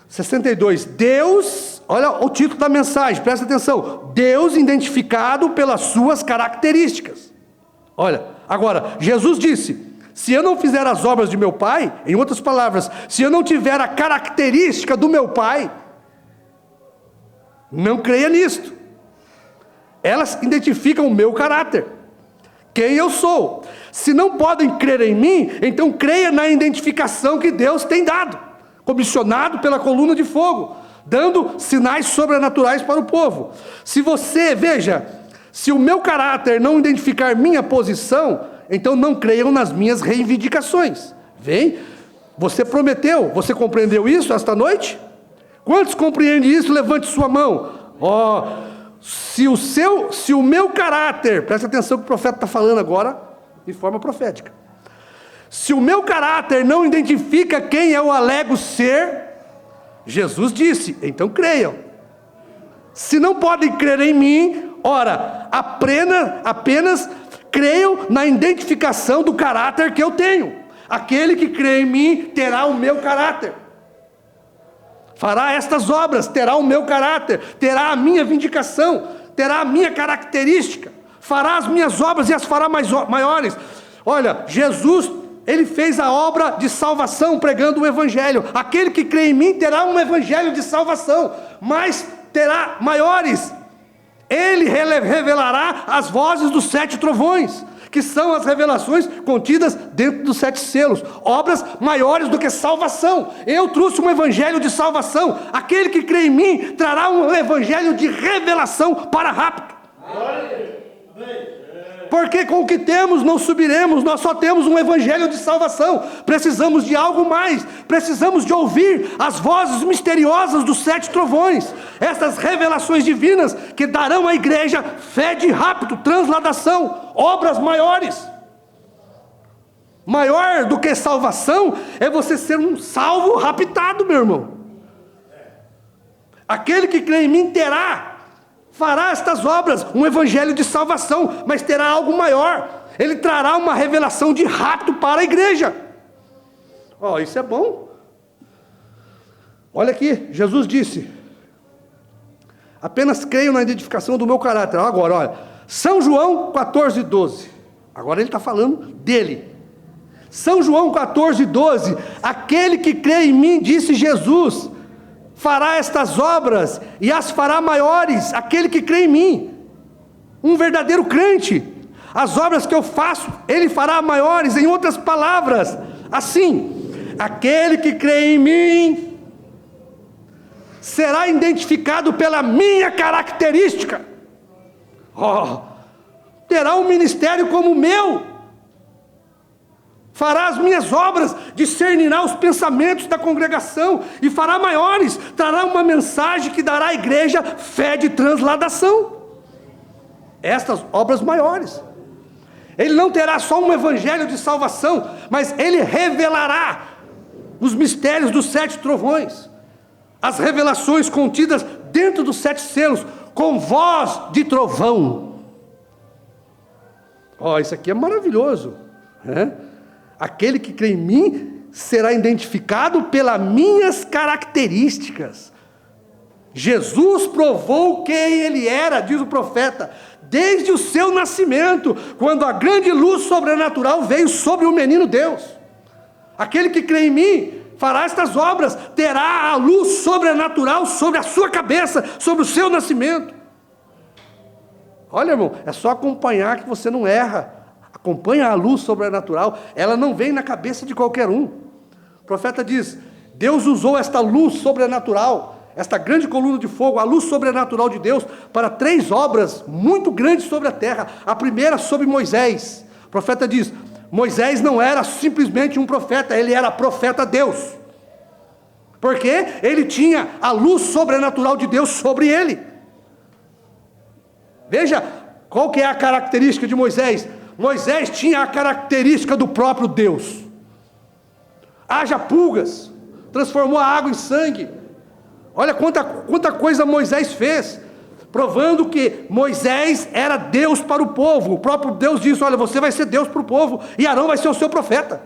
62. Deus, olha o título da mensagem, presta atenção. Deus identificado pelas suas características. Olha, agora, Jesus disse: se eu não fizer as obras de meu Pai, em outras palavras, se eu não tiver a característica do meu Pai, não creia nisto. Elas identificam o meu caráter, quem eu sou. Se não podem crer em mim, então creia na identificação que Deus tem dado, comissionado pela coluna de fogo, dando sinais sobrenaturais para o povo. Se você, veja, se o meu caráter não identificar minha posição, então não creiam nas minhas reivindicações. Vem, você prometeu, você compreendeu isso esta noite? Quantos compreendem isso? Levante sua mão. Se o meu caráter, presta atenção que o profeta está falando agora de forma profética. Se o meu caráter não identifica quem eu alego ser, Jesus disse, então creiam. Se não podem crer em mim, ora, apenas creiam na identificação do caráter que eu tenho. Aquele que crê em mim terá o meu caráter. Fará estas obras, terá o meu caráter, terá a minha vindicação, terá a minha característica, fará as minhas obras e as fará maiores. Olha, Jesus, ele fez a obra de salvação pregando o evangelho. Aquele que crê em mim terá um evangelho de salvação, mas terá maiores. Ele revelará as vozes dos 7 trovões, que são as revelações contidas dentro dos 7 selos, obras maiores do que salvação. Eu trouxe um evangelho de salvação. Aquele que crê em mim trará um evangelho de revelação para rapto. Porque com o que temos não subiremos, nós só temos um evangelho de salvação. Precisamos de algo mais, precisamos de ouvir as vozes misteriosas dos 7 trovões, essas revelações divinas que darão à igreja fé de rapto, transladação, obras maiores. Maior do que salvação é você ser um salvo raptado, meu irmão. Aquele que crê em mim fará estas obras, um evangelho de salvação, mas terá algo maior. Ele trará uma revelação de rapto para a igreja. Isso é bom. Olha aqui, Jesus disse: apenas creio na identificação do meu caráter. Agora, olha, São João 14:12. Agora ele está falando dele. São João 14:12. Aquele que crê em mim, disse Jesus, fará estas obras e as fará maiores. Aquele que crê em mim, um verdadeiro crente, as obras que eu faço, ele fará maiores. Em outras palavras, assim, aquele que crê em mim será identificado pela minha característica. Terá um ministério como o meu, fará as minhas obras, discernirá os pensamentos da congregação e fará maiores, trará uma mensagem que dará à igreja fé de transladação. Estas obras maiores. Ele não terá só um evangelho de salvação, mas ele revelará os mistérios dos 7 trovões, as revelações contidas dentro dos 7 selos, com voz de trovão. Isso aqui é maravilhoso, né? Aquele que crê em mim será identificado pelas minhas características. Jesus provou quem ele era, diz o profeta, desde o seu nascimento, quando a grande luz sobrenatural veio sobre o menino Deus. Aquele que crê em mim fará estas obras, terá a luz sobrenatural sobre a sua cabeça, sobre o seu nascimento. Olha, irmão, é só acompanhar que você não erra. Acompanha a luz sobrenatural, ela não vem na cabeça de qualquer um. O profeta diz: Deus usou esta luz sobrenatural, esta grande coluna de fogo, a luz sobrenatural de Deus, para 3 obras muito grandes sobre a terra. A primeira sobre Moisés. O profeta diz: Moisés não era simplesmente um profeta, ele era profeta Deus, porque ele tinha a luz sobrenatural de Deus sobre ele. Veja, qual que é a característica de Moisés? Moisés tinha a característica do próprio Deus. Haja pulgas, transformou a água em sangue. Olha quanta coisa Moisés fez, provando que Moisés era Deus para o povo. O próprio Deus disse: olha, você vai ser Deus para o povo, e Arão vai ser o seu profeta.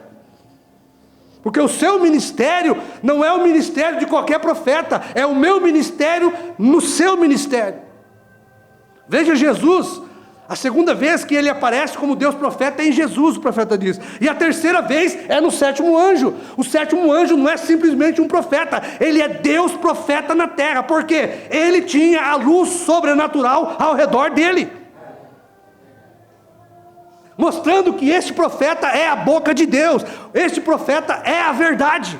Porque o seu ministério não é o ministério de qualquer profeta, é o meu ministério no seu ministério. Veja Jesus, a segunda vez que ele aparece como Deus profeta é em Jesus, o profeta diz. E a terceira vez é no sétimo anjo. O sétimo anjo não é simplesmente um profeta, ele é Deus profeta na terra. Por quê? Ele tinha a luz sobrenatural ao redor dele, mostrando que este profeta é a boca de Deus, este profeta é a verdade.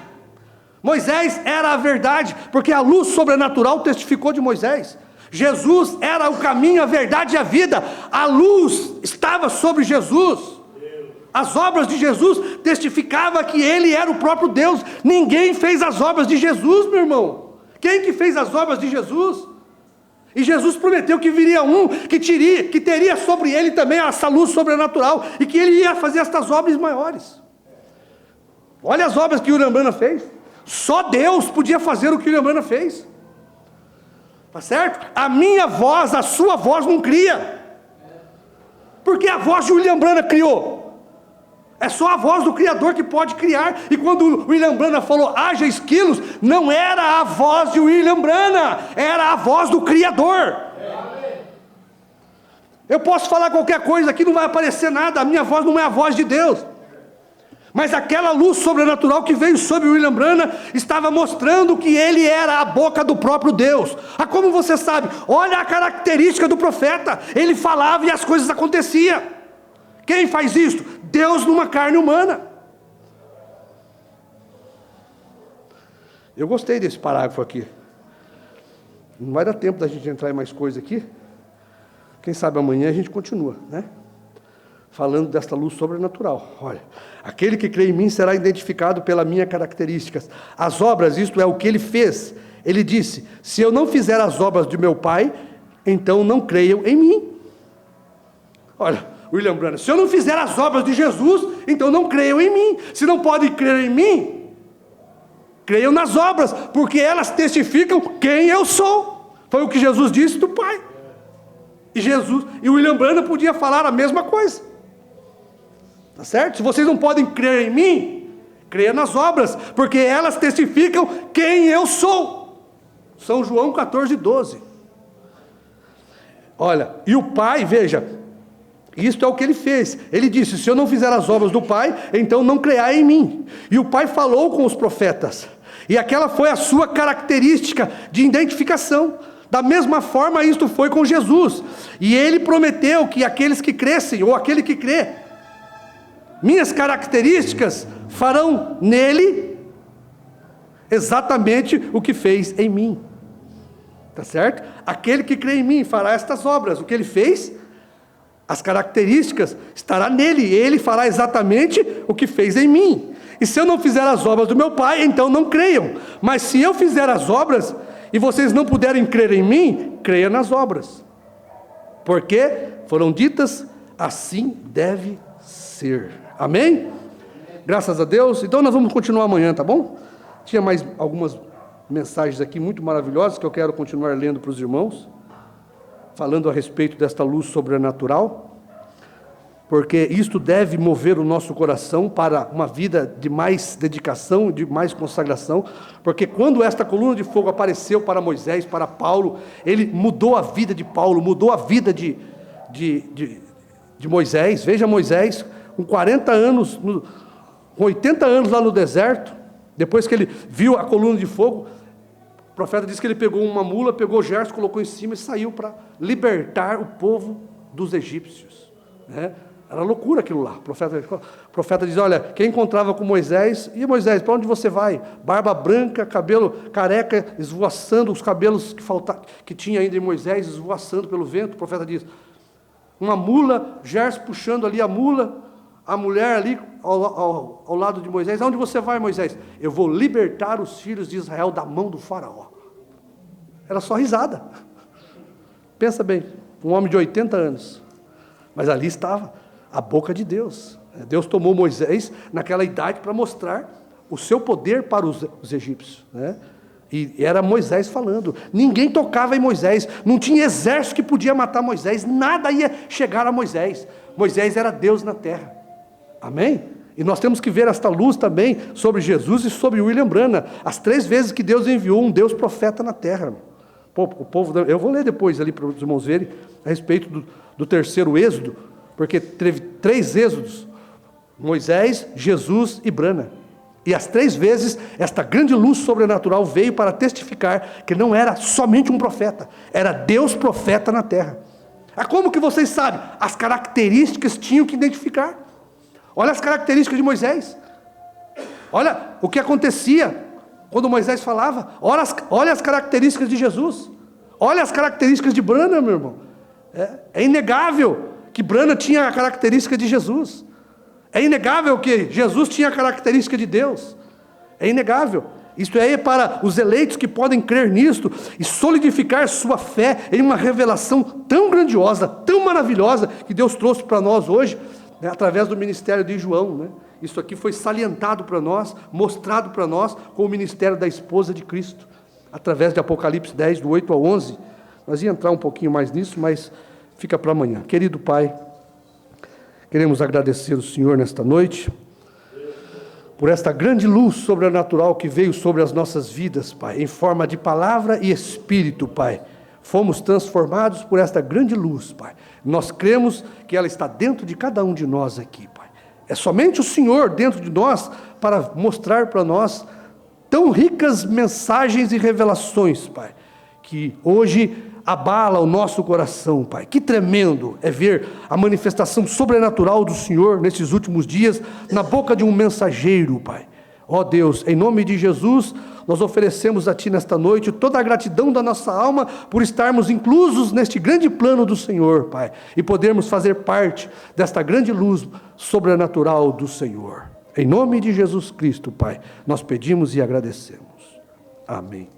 Moisés era a verdade, porque a luz sobrenatural testificou de Moisés. Jesus era o caminho, a verdade e a vida. A luz estava sobre Jesus. As obras de Jesus testificavam que ele era o próprio Deus. Ninguém fez as obras de Jesus, meu irmão. Quem que fez as obras de Jesus? E Jesus prometeu que viria um que teria sobre ele também essa luz sobrenatural, e que ele ia fazer estas obras maiores. Olha as obras que William Branham fez. Só Deus podia fazer o que William Branham fez. Tá certo? A minha voz, a sua voz não cria. Porque a voz de William Branham criou. É só a voz do Criador que pode criar. E quando William Branham falou, haja esquilos, não era a voz de William Branham, era a voz do Criador. Eu posso falar qualquer coisa aqui, não vai aparecer nada, a minha voz não é a voz de Deus. Mas aquela luz sobrenatural que veio sobre William Branham estava mostrando que ele era a boca do próprio Deus. Ah, como você sabe? Olha a característica do profeta. Ele falava e as coisas aconteciam. Quem faz isso? Deus numa carne humana. Eu gostei desse parágrafo aqui. Não vai dar tempo da gente entrar em mais coisa aqui. Quem sabe amanhã a gente continua, né? Falando desta luz sobrenatural. Olha, aquele que crê em mim será identificado pelas minhas características. As obras, isto é, o que ele fez. Ele disse, se eu não fizer as obras de meu Pai, então não creiam em mim. Olha, William Branham, se eu não fizer as obras de Jesus, então não creiam em mim. Se não podem crer em mim, creiam nas obras, porque elas testificam quem eu sou. Foi o que Jesus disse do Pai. E William Branham podia falar a mesma coisa. Tá certo? Se vocês não podem crer em mim, creia nas obras, porque elas testificam quem eu sou. São João 14:12. Olha, e o Pai, veja, isto é o que ele fez. Ele disse, se eu não fizer as obras do Pai, então não creiai em mim. E o Pai falou com os profetas. E aquela foi a sua característica de identificação. Da mesma forma, isto foi com Jesus. E ele prometeu que aqueles que crescem, ou aquele que crê, minhas características farão nele exatamente o que fez em mim. Tá certo? Aquele que crê em mim fará estas obras. O que ele fez, as características, estará nele. Ele fará exatamente o que fez em mim. E se eu não fizer as obras do meu Pai, então não creiam. Mas se eu fizer as obras, e vocês não puderem crer em mim, creia nas obras. Porque foram ditas, assim deve ser. Amém? Graças a Deus. Então nós vamos continuar amanhã, tá bom? Tinha mais algumas mensagens aqui muito maravilhosas que eu quero continuar lendo para os irmãos, falando a respeito desta luz sobrenatural, porque isto deve mover o nosso coração para uma vida de mais dedicação, de mais consagração, porque quando esta coluna de fogo apareceu para Moisés, para Paulo, ele mudou a vida de Paulo, mudou a vida de Moisés. Veja Moisés, com 40 anos, com 80 anos lá no deserto, depois que ele viu a coluna de fogo, o profeta diz que ele pegou uma mula, pegou Gerson, colocou em cima e saiu para libertar o povo dos egípcios, né? Era loucura aquilo lá. O profeta diz, olha, quem encontrava com Moisés, e Moisés, para onde você vai? Barba branca, cabelo careca, esvoaçando, os cabelos que tinha ainda em Moisés, esvoaçando pelo vento. O profeta diz, uma mula, Gerson puxando ali a mula, a mulher ali ao lado de Moisés. Aonde você vai, Moisés? Eu vou libertar os filhos de Israel da mão do faraó. Era só risada. Pensa bem, um homem de 80 anos, mas ali estava a boca de Deus. Deus tomou Moisés naquela idade para mostrar o seu poder para os egípcios, né? E era Moisés falando. Ninguém tocava em Moisés, não tinha exército que podia matar Moisés, nada ia chegar a Moisés. Moisés era Deus na terra. Amém? E nós temos que ver esta luz também sobre Jesus e sobre William Branham. As 3 vezes que Deus enviou um Deus profeta na terra. Pô, o povo, eu vou ler depois ali para os irmãos verem a respeito do terceiro êxodo, porque teve 3 êxodos: Moisés, Jesus e Branham. E as 3 vezes esta grande luz sobrenatural veio para testificar que não era somente um profeta, era Deus profeta na terra. Como que vocês sabem? As características tinham que identificar. Olha as características de Moisés. Olha o que acontecia quando Moisés falava. Olha as características de Jesus. Olha as características de Branham, meu irmão. É inegável que Branham tinha a característica de Jesus. É inegável que Jesus tinha a característica de Deus. É inegável. Isto é para os eleitos que podem crer nisto e solidificar sua fé em uma revelação tão grandiosa, tão maravilhosa, que Deus trouxe para nós hoje, né, através do ministério de João, né? Isso aqui foi salientado para nós, mostrado para nós com o ministério da esposa de Cristo, através de Apocalipse 10, do 8 ao 11. Nós íamos entrar um pouquinho mais nisso, mas fica para amanhã. Querido Pai, queremos agradecer o Senhor nesta noite, por esta grande luz sobrenatural que veio sobre as nossas vidas, Pai, em forma de palavra e espírito, Pai. Fomos transformados por esta grande luz, Pai. Nós cremos que ela está dentro de cada um de nós aqui, Pai. É somente o Senhor dentro de nós para mostrar para nós tão ricas mensagens e revelações, Pai, que hoje abala o nosso coração, Pai. Que tremendo é ver a manifestação sobrenatural do Senhor nesses últimos dias, na boca de um mensageiro, Pai. Ó Deus, em nome de Jesus, nós oferecemos a Ti nesta noite toda a gratidão da nossa alma por estarmos inclusos neste grande plano do Senhor, Pai, e podermos fazer parte desta grande luz sobrenatural do Senhor. Em nome de Jesus Cristo, Pai, nós pedimos e agradecemos. Amém.